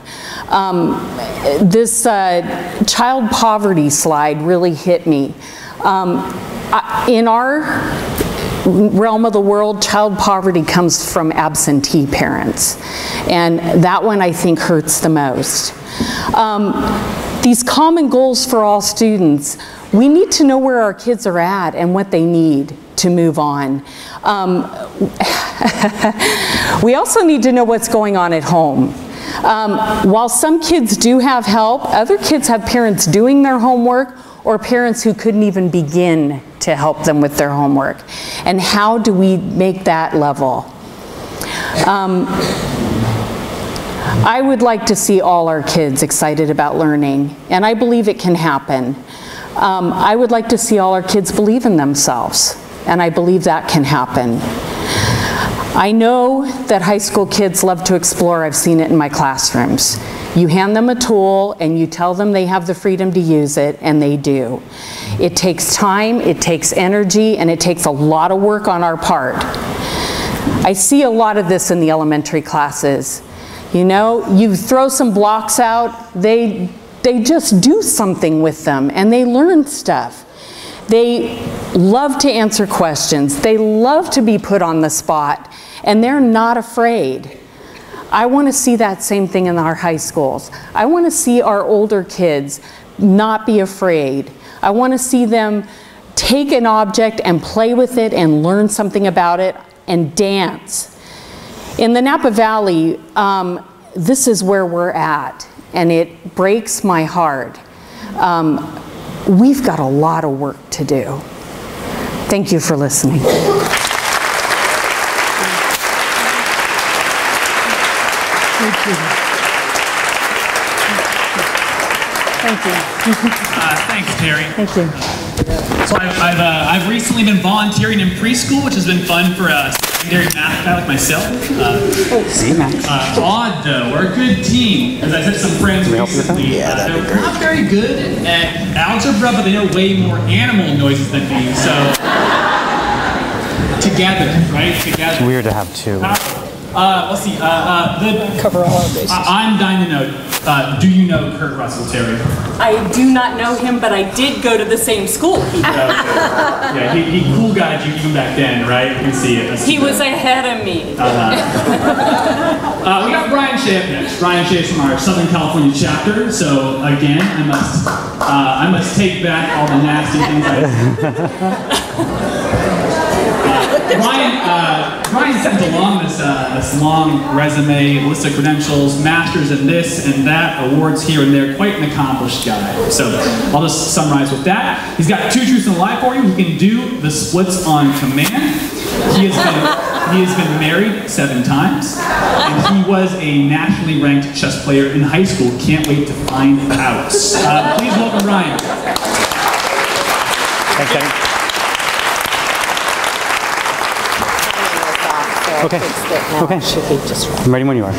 This child poverty slide really hit me. In our realm of the world, child poverty comes from absentee parents. And that one I think hurts the most. These common goals for all students, we need to know where our kids are at and what they need to move on. We also need to know what's going on at home. While some kids do have help, other kids have parents doing their homework or parents who couldn't even begin to help them with their homework. And how do we make that level? I would like to see all our kids excited about learning, and I believe it can happen. I would like to see all our kids believe in themselves, and I believe that can happen. I know that high school kids love to explore. I've seen it in my classrooms. You hand them a tool and you tell them they have the freedom to use it, and they do. It takes time, it takes energy, and it takes a lot of work on our part. I see a lot of this in the elementary classes. You know, you throw some blocks out, they just do something with them and they learn stuff. They love to answer questions. They love to be put on the spot, and they're not afraid. I want to see that same thing in our high schools. I want to see our older kids not be afraid. I want to see them take an object and play with it and learn something about it and dance. In the Napa Valley, this is where we're at, and it breaks my heart. We've got a lot of work to do. Thank you for listening. Thank you. Thank you. Thanks, Terry. Thank you. So I've recently been volunteering in preschool, which has been fun for a secondary math guy like myself. Odd though, we're a good team. As I said to some friends recently, they're not very good at algebra, but they know way more animal noises than me. So together, right? Together. It's weird to have two. Let's see. Cover all our bases. I'm dying to know. Do you know Kurt Russell, Terry? I do not know him, but I did go to the same school. Yeah, he cool guyed you even back then, right? You can see it. He was ahead of me. We got Brian Shea up next. Brian Shea from our Southern California chapter. So again, I must take back all the nasty things Brian sent along this long resume, list of credentials, masters in this and that, awards here and there, quite an accomplished guy. So I'll just summarize with that. He's got 2 truths and a lie for you. He can do the splits on command. He has been married 7 times, and he was a nationally ranked chess player in high school. Can't wait to find out. Please welcome Ryan. Thanks, Eddie. Okay. I'm ready when you are.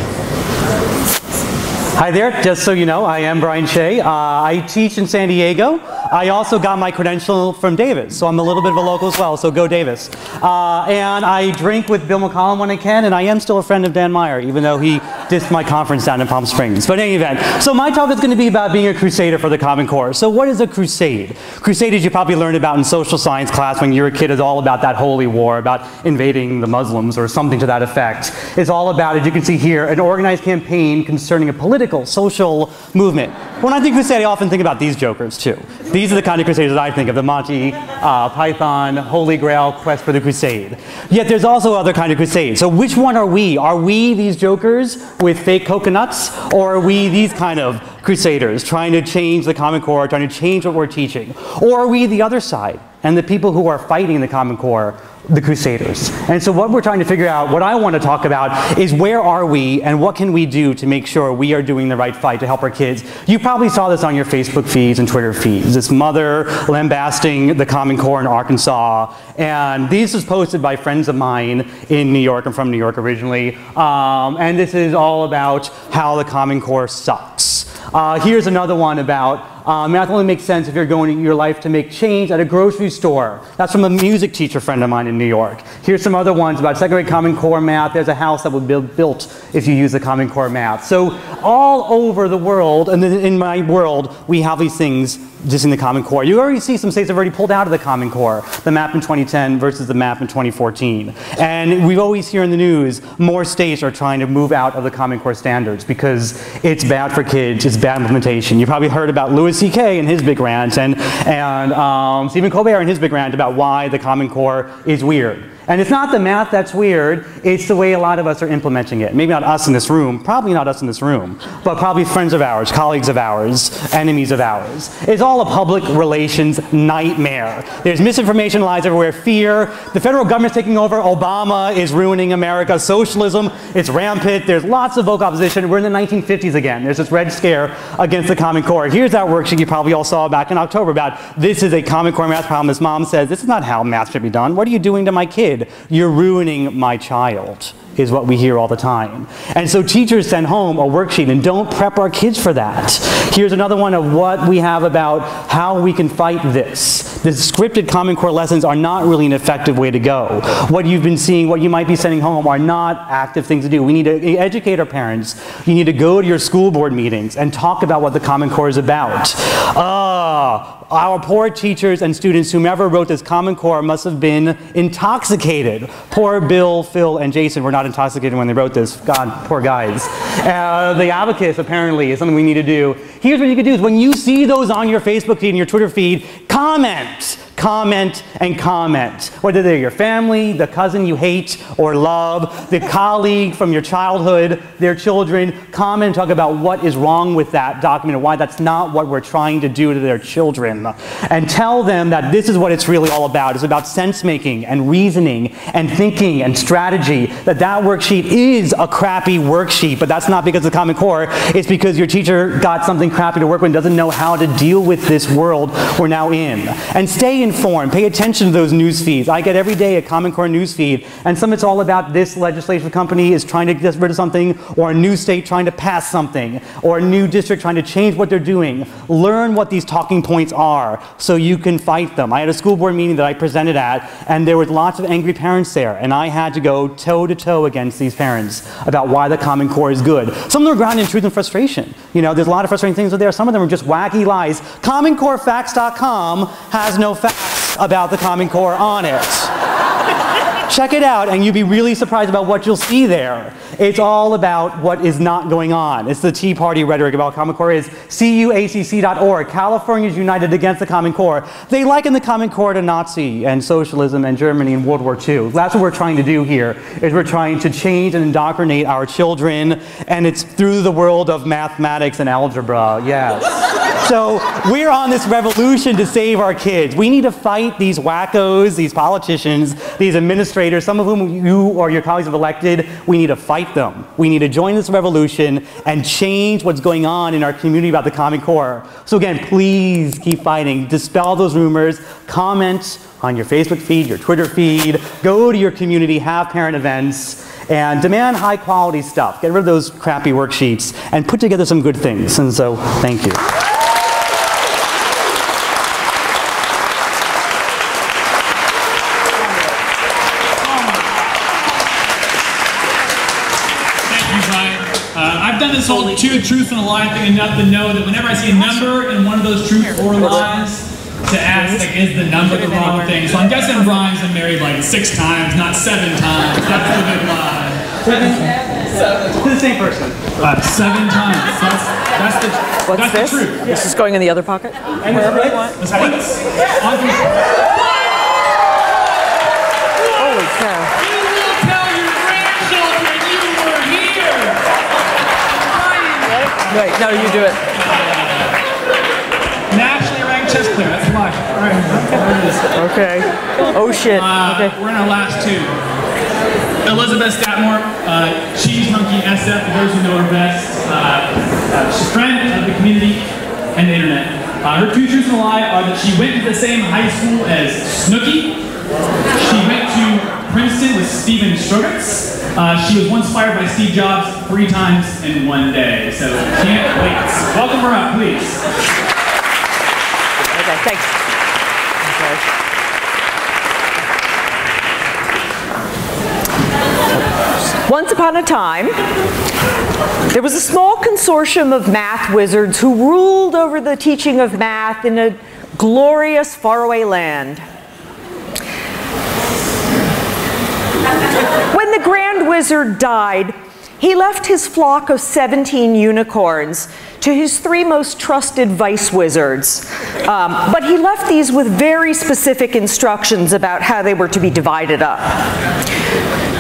Hi there, just so you know, I am Brian Shea. I teach in San Diego. I also got my credential from Davis, so I'm a little bit of a local as well, so go Davis. And I drink with Bill McCollum when I can, and I am still a friend of Dan Meyer, even though he dissed my conference down in Palm Springs. But in any event, so my talk is going to be about being a crusader for the Common Core. So what is a crusade? Crusades you probably learned about in social science class when you were a kid is all about that holy war, about invading the Muslims or something to that effect. It's all about, as you can see here, an organized campaign concerning a political, social movement. When I think crusade, I often think about these jokers too. These are the kind of crusaders that I think of, the Monty Python, Holy Grail, Quest for the Crusade. Yet there's also other kind of crusades. So which one are we? Are we these jokers with fake coconuts? Or are we these kind of crusaders trying to change the Common Core, trying to change what we're teaching? Or are we the other side and the people who are fighting the Common Core, the crusaders? And so what we're trying to figure out, what I want to talk about is where are we and what can we do to make sure we are doing the right fight to help our kids. You probably saw this on your Facebook feeds and Twitter feeds. This mother lambasting the Common Core in Arkansas. And this was posted by friends of mine in New York. I'm from New York originally. And this is all about how the Common Core sucks. Here's another one about math only makes sense if you're going in your life to make change at a grocery store. That's from a music teacher friend of mine in New York. Here's some other ones about second grade Common Core math. There's a house that would be built if you use the Common Core math. So all over the world, and in my world, we have these things just in the Common Core. You already see some states have already pulled out of the Common Core, the map in 2010 versus the map in 2014. And we always hear in the news, more states are trying to move out of the Common Core standards because it's bad for kids, it's bad implementation. You probably heard about Louis C.K. and his big rant, and Stephen Colbert and his big rant about why the Common Core is weird. And it's not the math that's weird, it's the way a lot of us are implementing it. Maybe not us in this room, probably not us in this room, but probably friends of ours, colleagues of ours, enemies of ours. It's all a public relations nightmare. There's misinformation, lies everywhere, fear, the federal government's taking over, Obama is ruining America, socialism, it's rampant, there's lots of vocal opposition. We're in the 1950s again. There's this Red Scare against the Common Core. Here's that worksheet you probably all saw back in October about this is a Common Core math problem. His mom says, this is not how math should be done. What are you doing to my kid? kid, you're ruining my child, is what we hear all the time. And so teachers send home a worksheet and don't prep our kids for that. Here's another one of what we have about how we can fight this. The scripted Common Core lessons are not really an effective way to go. What you've been seeing, what you might be sending home are not active things to do. We need to educate our parents. You need to go to your school board meetings and talk about what the Common Core is about. Our poor teachers and students, whomever wrote this Common Core, must have been intoxicated. Poor Bill, Phil, and Jason were not intoxicated when they wrote this. God, poor guys. The abacus, apparently, is something we need to do. Here's what you can do is when you see those on your Facebook feed and your Twitter feed, comment. Comment and comment. Whether they're your family, the cousin you hate or love, the colleague from your childhood, their children, comment and talk about what is wrong with that document and why that's not what we're trying to do to their children. And tell them that this is what it's really all about. It's about sense making and reasoning and thinking and strategy. That worksheet is a crappy worksheet, but that's not because of the Common Core. It's because your teacher got something crappy to work with and doesn't know how to deal with this world we're now in. And stay informed. Pay attention to those news feeds. I get every day a Common Core news feed, and some it's all about this legislative company is trying to get rid of something, or a new state trying to pass something, or a new district trying to change what they're doing. Learn what these talking points are so you can fight them. I had a school board meeting that I presented at, and there were lots of angry parents there, and I had to go toe-to-toe against these parents about why the Common Core is good. Some of them are grounded in truth and frustration. You know, there's a lot of frustrating things there. Some of them are just wacky lies. CommonCoreFacts.com has no facts about the Common Core on it. Check it out and you'll be really surprised about what you'll see there. It's all about what is not going on. It's the Tea Party rhetoric about Common Core is cuacc.org. California's united against the Common Core. They liken the Common Core to Nazi and socialism and Germany in World War II. That's what we're trying to do here, is we're trying to change and indoctrinate our children, and it's through the world of mathematics and algebra, yes. So we're on this revolution to save our kids. We need to fight these wackos, these politicians, these administrators, some of whom you or your colleagues have elected. We need to fight them. We need to join this revolution and change what's going on in our community about the Common Core. So again, please keep fighting. Dispel those rumors. Comment on your Facebook feed, your Twitter feed. Go to your community, have parent events, and demand high quality stuff. Get rid of those crappy worksheets and put together some good things. And so, thank you. I've done this whole two truths and a lie thing enough to know that whenever I see a number in one of those truths or lies, to ask, like, is the number the wrong thing? So I'm guessing Brian's been married like 6 times, not 7 times. That's the big lie. 7. To the same person. 7 times. That's the truth. This is going in the other pocket? And wherever you want. The splits. Holy cow. You will tell your grandchildren you were here. Wait, no, you do it. Nationally ranked chess player. That's why. All right. There it is. Okay. Oh shit. Okay. We're in our last 2. Elizabeth Statmore, Cheese Monkey SF, for those who know her best. She's a friend of the community and the internet. Her 2 truths and a lie are that she went to the same high school as Snooki. She went to Princeton with Steven Strogatz. She was once fired by Steve Jobs 3 times in 1 day. So can't wait. Welcome her up, please. Okay, thanks. Okay. Once upon a time, there was a small consortium of math wizards who ruled over the teaching of math in a glorious faraway land. When the Grand Wizard died, he left his flock of 17 unicorns to his 3 most trusted vice wizards. But he left these with very specific instructions about how they were to be divided up.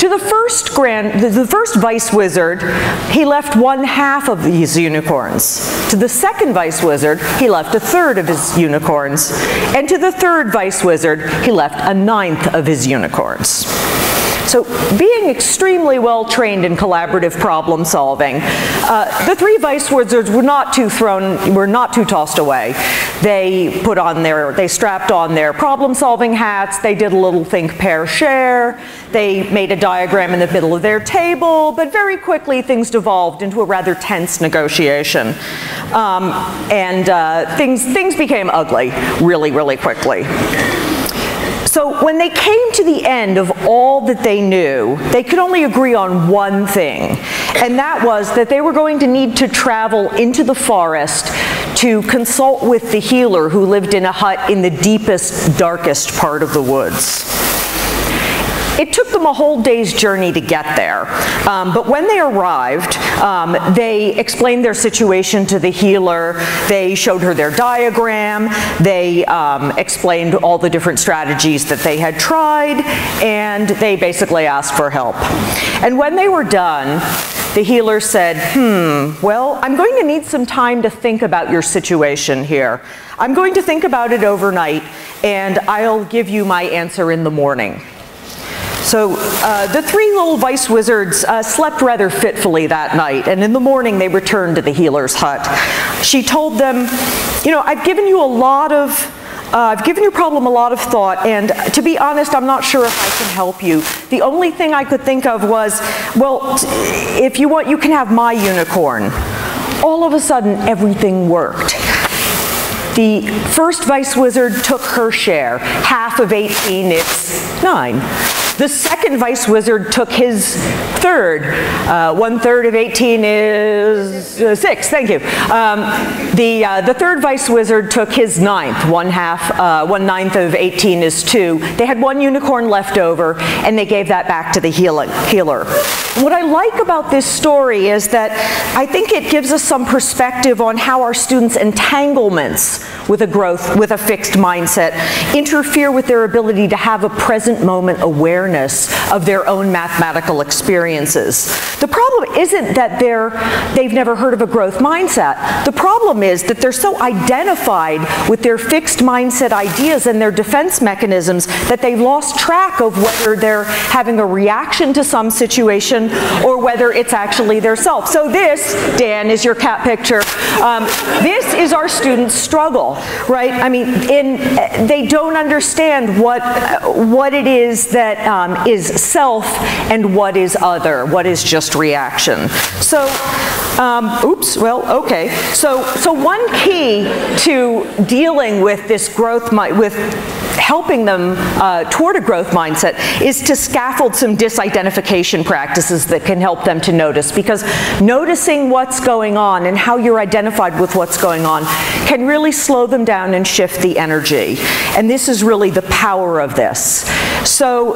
To the first vice wizard, he left 1/2 of these unicorns. To the second vice wizard, he left 1/3 of his unicorns. And to the third vice wizard, he left 1/9 of his unicorns. So being extremely well trained in collaborative problem solving, the three vice wizards were not too tossed away. They strapped on their problem solving hats, they did a little think, pair, share, they made a diagram in the middle of their table, but very quickly things devolved into a rather tense negotiation. Things became ugly really, really quickly. So when they came to the end of all that they knew, they could only agree on one thing, and that was that they were going to need to travel into the forest to consult with the healer who lived in a hut in the deepest, darkest part of the woods. It took them a whole day's journey to get there, but when they arrived, they explained their situation to the healer, they showed her their diagram, they explained all the different strategies that they had tried, and they basically asked for help. And when they were done, the healer said, well, I'm going to need some time to think about your situation here. I'm going to think about it overnight, and I'll give you my answer in the morning. So the three little vice wizards slept rather fitfully that night, and in the morning they returned to the healer's hut. She told them, you know, I've given your problem a lot of thought, and to be honest, I'm not sure if I can help you. The only thing I could think of was, well, if you want, you can have my unicorn. All of a sudden, everything worked. The first vice wizard took her share. Half of 18 is 9. The second vice wizard took his third. 1/3 of 18 is 6. Thank you. The third vice wizard took his 9th. 1/9 of 18 is 2. They had one unicorn left over, and they gave that back to the healer. What I like about this story is that I think it gives us some perspective on how our students' entanglements with a fixed mindset interfere with their ability to have a present moment awareness of their own mathematical experiences. The problem isn't that they've never heard of a growth mindset. The problem is that they're so identified with their fixed mindset ideas and their defense mechanisms that they've lost track of whether they're having a reaction to some situation or whether it's actually their self. So this, Dan, is your cat picture. This is our students' struggle, right? I mean, they don't understand what it is that is self and what is other, what is just reaction. So, okay. So one key to dealing with this growth, with helping them toward a growth mindset, is to scaffold some disidentification practices that can help them to notice, because noticing what's going on and how you're identified with what's going on can really slow them down and shift the energy. And this is really the power of this. So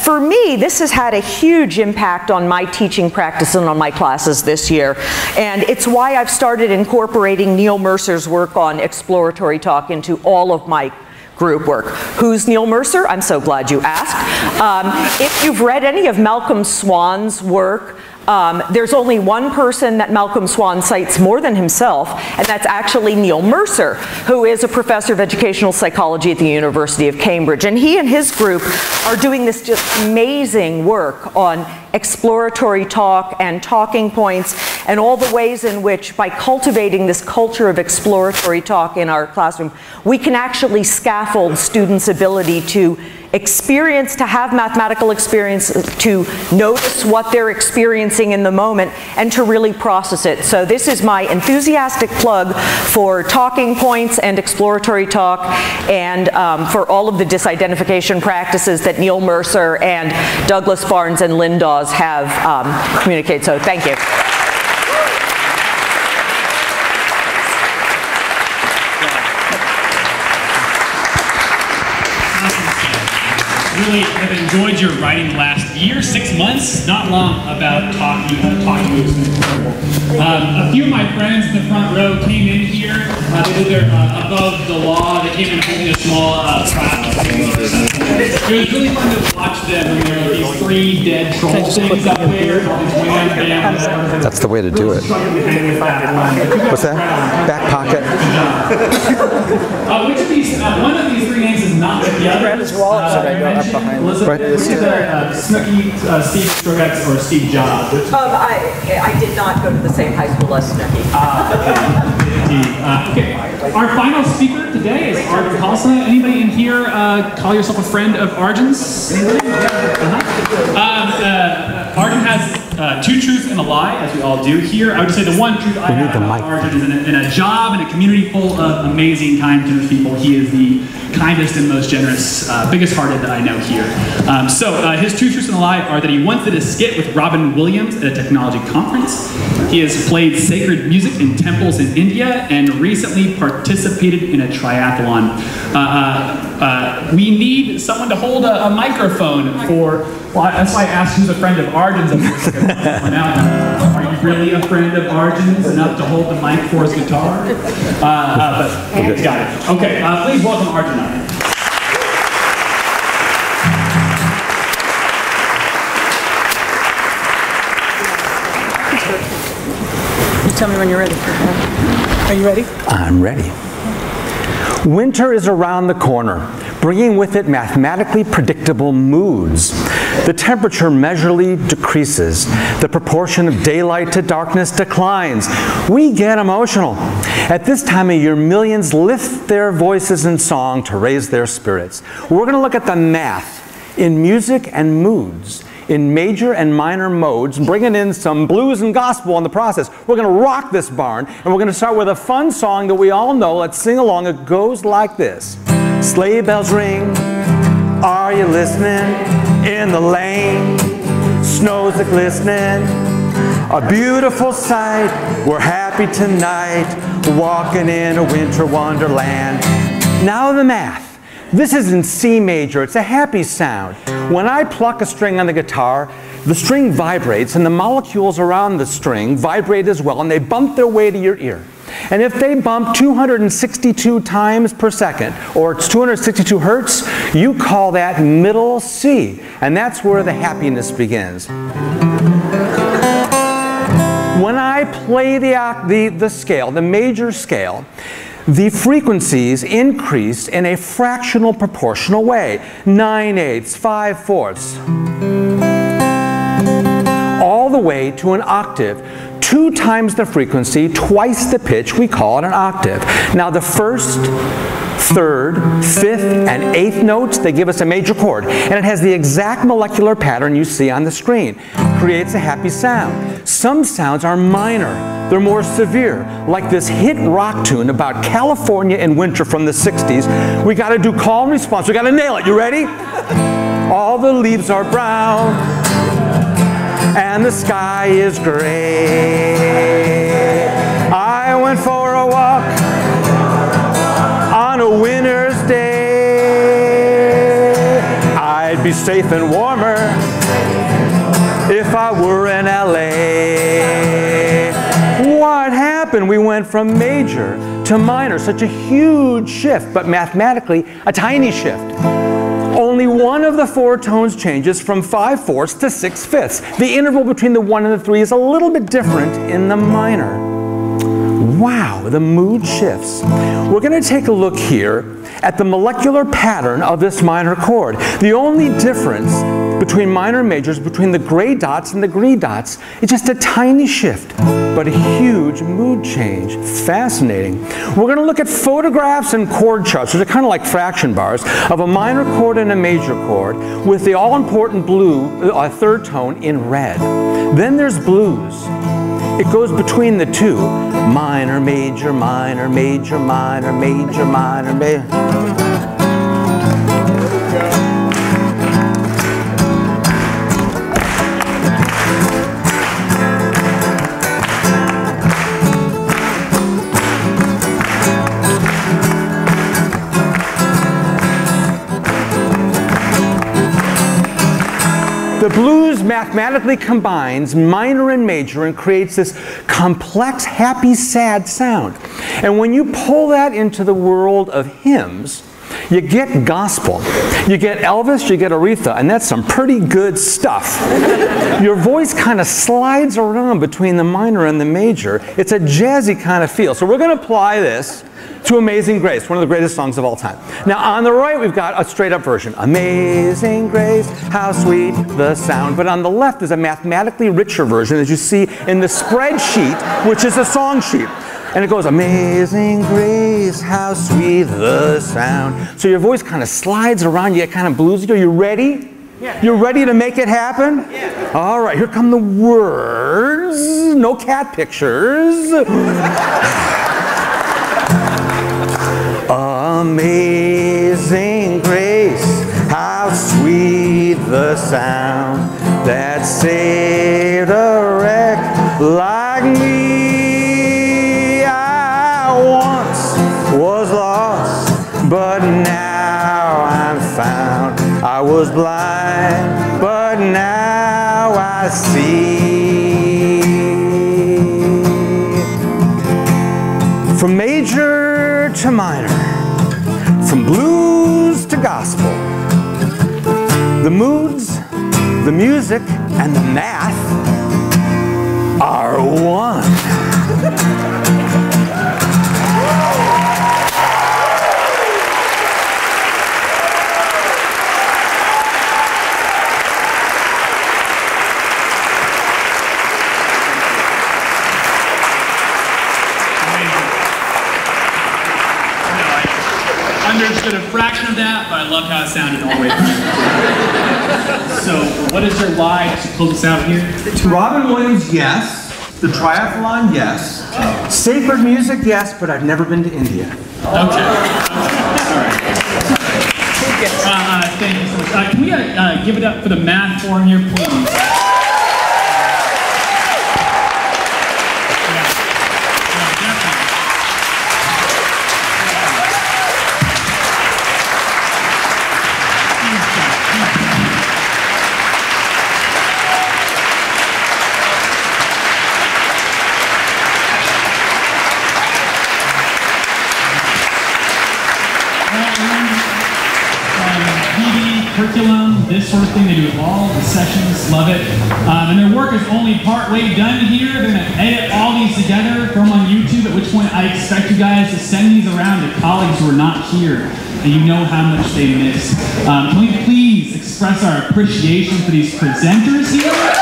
for me, this has had a huge impact on my teaching practice and on my classes this year. And it's why I've started incorporating Neil Mercer's work on exploratory talk into all of my group work. Who's Neil Mercer? I'm so glad you asked. If you've read any of Malcolm Swann's work, there's only one person that Malcolm Swann cites more than himself, and that's actually Neil Mercer, who is a professor of educational psychology at the University of Cambridge. And he and his group are doing this just amazing work on exploratory talk and talking points and all the ways in which, by cultivating this culture of exploratory talk in our classroom, we can actually scaffold students' ability to experience, to have mathematical experience, to notice what they're experiencing in the moment, and to really process it. So this is my enthusiastic plug for talking points and exploratory talk, and for all of the disidentification practices that Neil Mercer and Douglas Barnes and Lynn Dawes have communicated. So thank you. Really have enjoyed your writing the last year, 6 months, not long, about talking moves. A few of my friends in the front row came in here. They live above the law. They came in holding a small craft. It was really fun to watch them when there were these 3 dead troll things up there. That's the way to do it. What's that? Back pocket. Which of these? One of these 3 names is not with the other. Grab his wallet, should I go up? Elizabeth, Snooki, Steve Sturgetz, or Steve Jobs? I did not go to the same high school as Snooki. Okay. Our final speaker today is Arjun Khalsa. Anybody in here call yourself a friend of Arjun's? Anybody? Arjun has two truths and a lie, as we all do here. I would just say the one truth I have about Arjun is in a job in a community full of amazing, kind, generous people, he is the kindest and most generous, biggest-hearted that I know here. His two truths and a lie are that he once did a skit with Robin Williams at a technology conference. He has played sacred music in temples in India and recently participated in a triathlon. We need someone to hold a microphone for, well, that's why I asked who's a friend of Arjun's. Are you really a friend of Arjun's enough to hold the mic for his guitar? But got it. Okay, please welcome Arjun up. Tell me when you're ready. Are you ready? I'm ready. Winter is around the corner, bringing with it mathematically predictable moods. The temperature measurably decreases. The proportion of daylight to darkness declines. We get emotional. At this time of year, millions lift their voices in song to raise their spirits. We're going to look at the math in music and moods, in major and minor modes, bringing in some blues and gospel in the process. We're going to rock this barn, and we're going to start with a fun song that we all know. Let's sing along. It goes like this. Sleigh bells ring, are you listening? In the lane, snow's a glistening, a beautiful sight. We're happy tonight, walking in a winter wonderland. Now the math. This is in C major. It's a happy sound. When I pluck a string on the guitar, the string vibrates and the molecules around the string vibrate as well, and they bump their way to your ear. And if they bump 262 times per second, or it's 262 hertz, you call that middle C. And that's where the happiness begins. When I play the scale, the major scale, the frequencies increase in a fractional proportional way. 9/8, 5/4, all the way to an octave. 2 times the frequency, twice the pitch, we call it an octave. Now the first, third, fifth, and eighth notes, they give us a major chord. And it has the exact molecular pattern you see on the screen. Creates a happy sound. Some sounds are minor. They're more severe, like this hit rock tune about California in winter from the 60s. We got to do call and response. We got to nail it. You ready? All the leaves are brown, and the sky is gray. I went for a walk on a winter's day. I'd be safe and warmer if I were in LA. What happened? We went from major to minor, such a huge shift, but mathematically a tiny shift. Only one of the 4 tones changes from 5/4 to 6/5. The interval between the 1 and the 3 is a little bit different in the minor. Wow, the mood shifts. We're going to take a look here at the molecular pattern of this minor chord. The only difference between minor and majors, between the gray dots and the green dots, is just a tiny shift, but a huge mood change. Fascinating. We're going to look at photographs and chord charts, which are kind of like fraction bars, of a minor chord and a major chord, with the all-important blue, third tone, in red. Then there's blues. It goes between the two. Minor, major, minor, major, minor, major, minor, major. The blues mathematically combines minor and major and creates this complex, happy, sad sound. And when you pull that into the world of hymns, You get gospel, you get Elvis, you get Aretha, and that's some pretty good stuff. Your voice kind of slides around between the minor and the major. It's a jazzy kind of feel. So we're going to apply this to Amazing Grace, one of the greatest songs of all time. Now on the right we've got a straight up version. Amazing Grace, how sweet the sound. But on the left is a mathematically richer version, as you see in the spreadsheet, which is a song sheet. And it goes, Amazing Grace, how sweet the sound. So your voice kind of slides around, you get kind of bluesy. Are you ready? Yeah. You're ready to make it happen? Yeah. All right, here come the words. No cat pictures. Amazing grace, how sweet the sound that saved a wreck like me. I once was lost, but now I'm found. I was blind, but now I see. From major to minor, from blues to gospel, the moods, the music, and the math are one. Understood a fraction of that, but I love how it sounded all the way through. So, what is your why? Just to close us out here. Robin Williams, yes. The triathlon, yes. Sacred music, yes, but I've never been to India. Okay. Thank you so much. Can we give it up for the math forum here, please? Curriculum, this sort of thing. They do all the sessions, love it. And their work is only partway done here. They're going to edit all these together, throw them on YouTube, at which point I expect you guys to send these around to colleagues who are not here, and you know how much they missed. Can we please express our appreciation for these presenters here?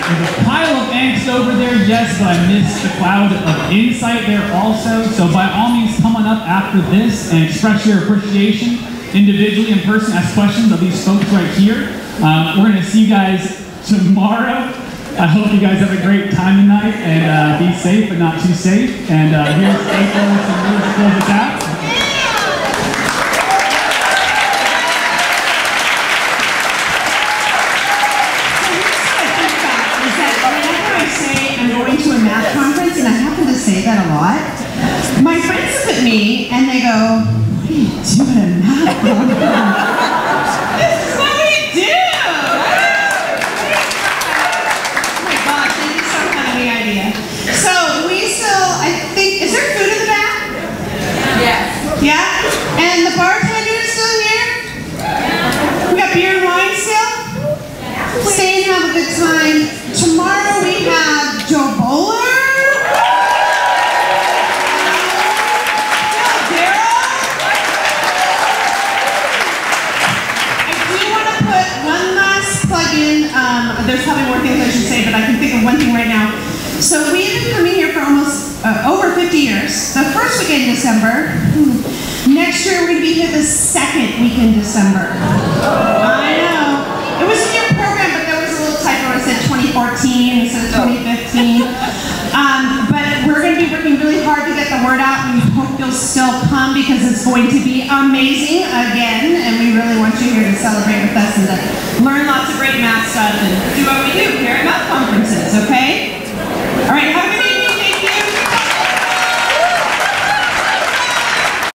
There's a pile of angst over there, yes, but I missed the cloud of insight there also. So by all means, come on up after this and express your appreciation individually, in person, ask questions of these folks right here. We're going to see you guys tomorrow. I hope you guys have a great time tonight and be safe, but not too safe. And here's April with some words to close us out. Conference, and I happen to say that a lot. My friends look at me and they go, "What are you doing at math conference? This is what we do!" Oh my gosh, they just don't have any idea. So we still, I think, is there food in the back? Yes. Yeah? And the bartender is still here? We got beer and wine still? Stay and have a good time. Tomorrow we have Joe Bowler. There's probably more things I should say, but I can think of one thing right now. So we've been coming here for almost over 50 years. The first weekend in December. Next year we're going to be here the second week in December. I know. It was in your program, but there was a little typo. It said 2014 instead of 2015. But we're going to be working really hard to get the word out. We hope you'll still come because it's going to be amazing again. And we really want you here to celebrate with us and to learn lots of great math stuff and do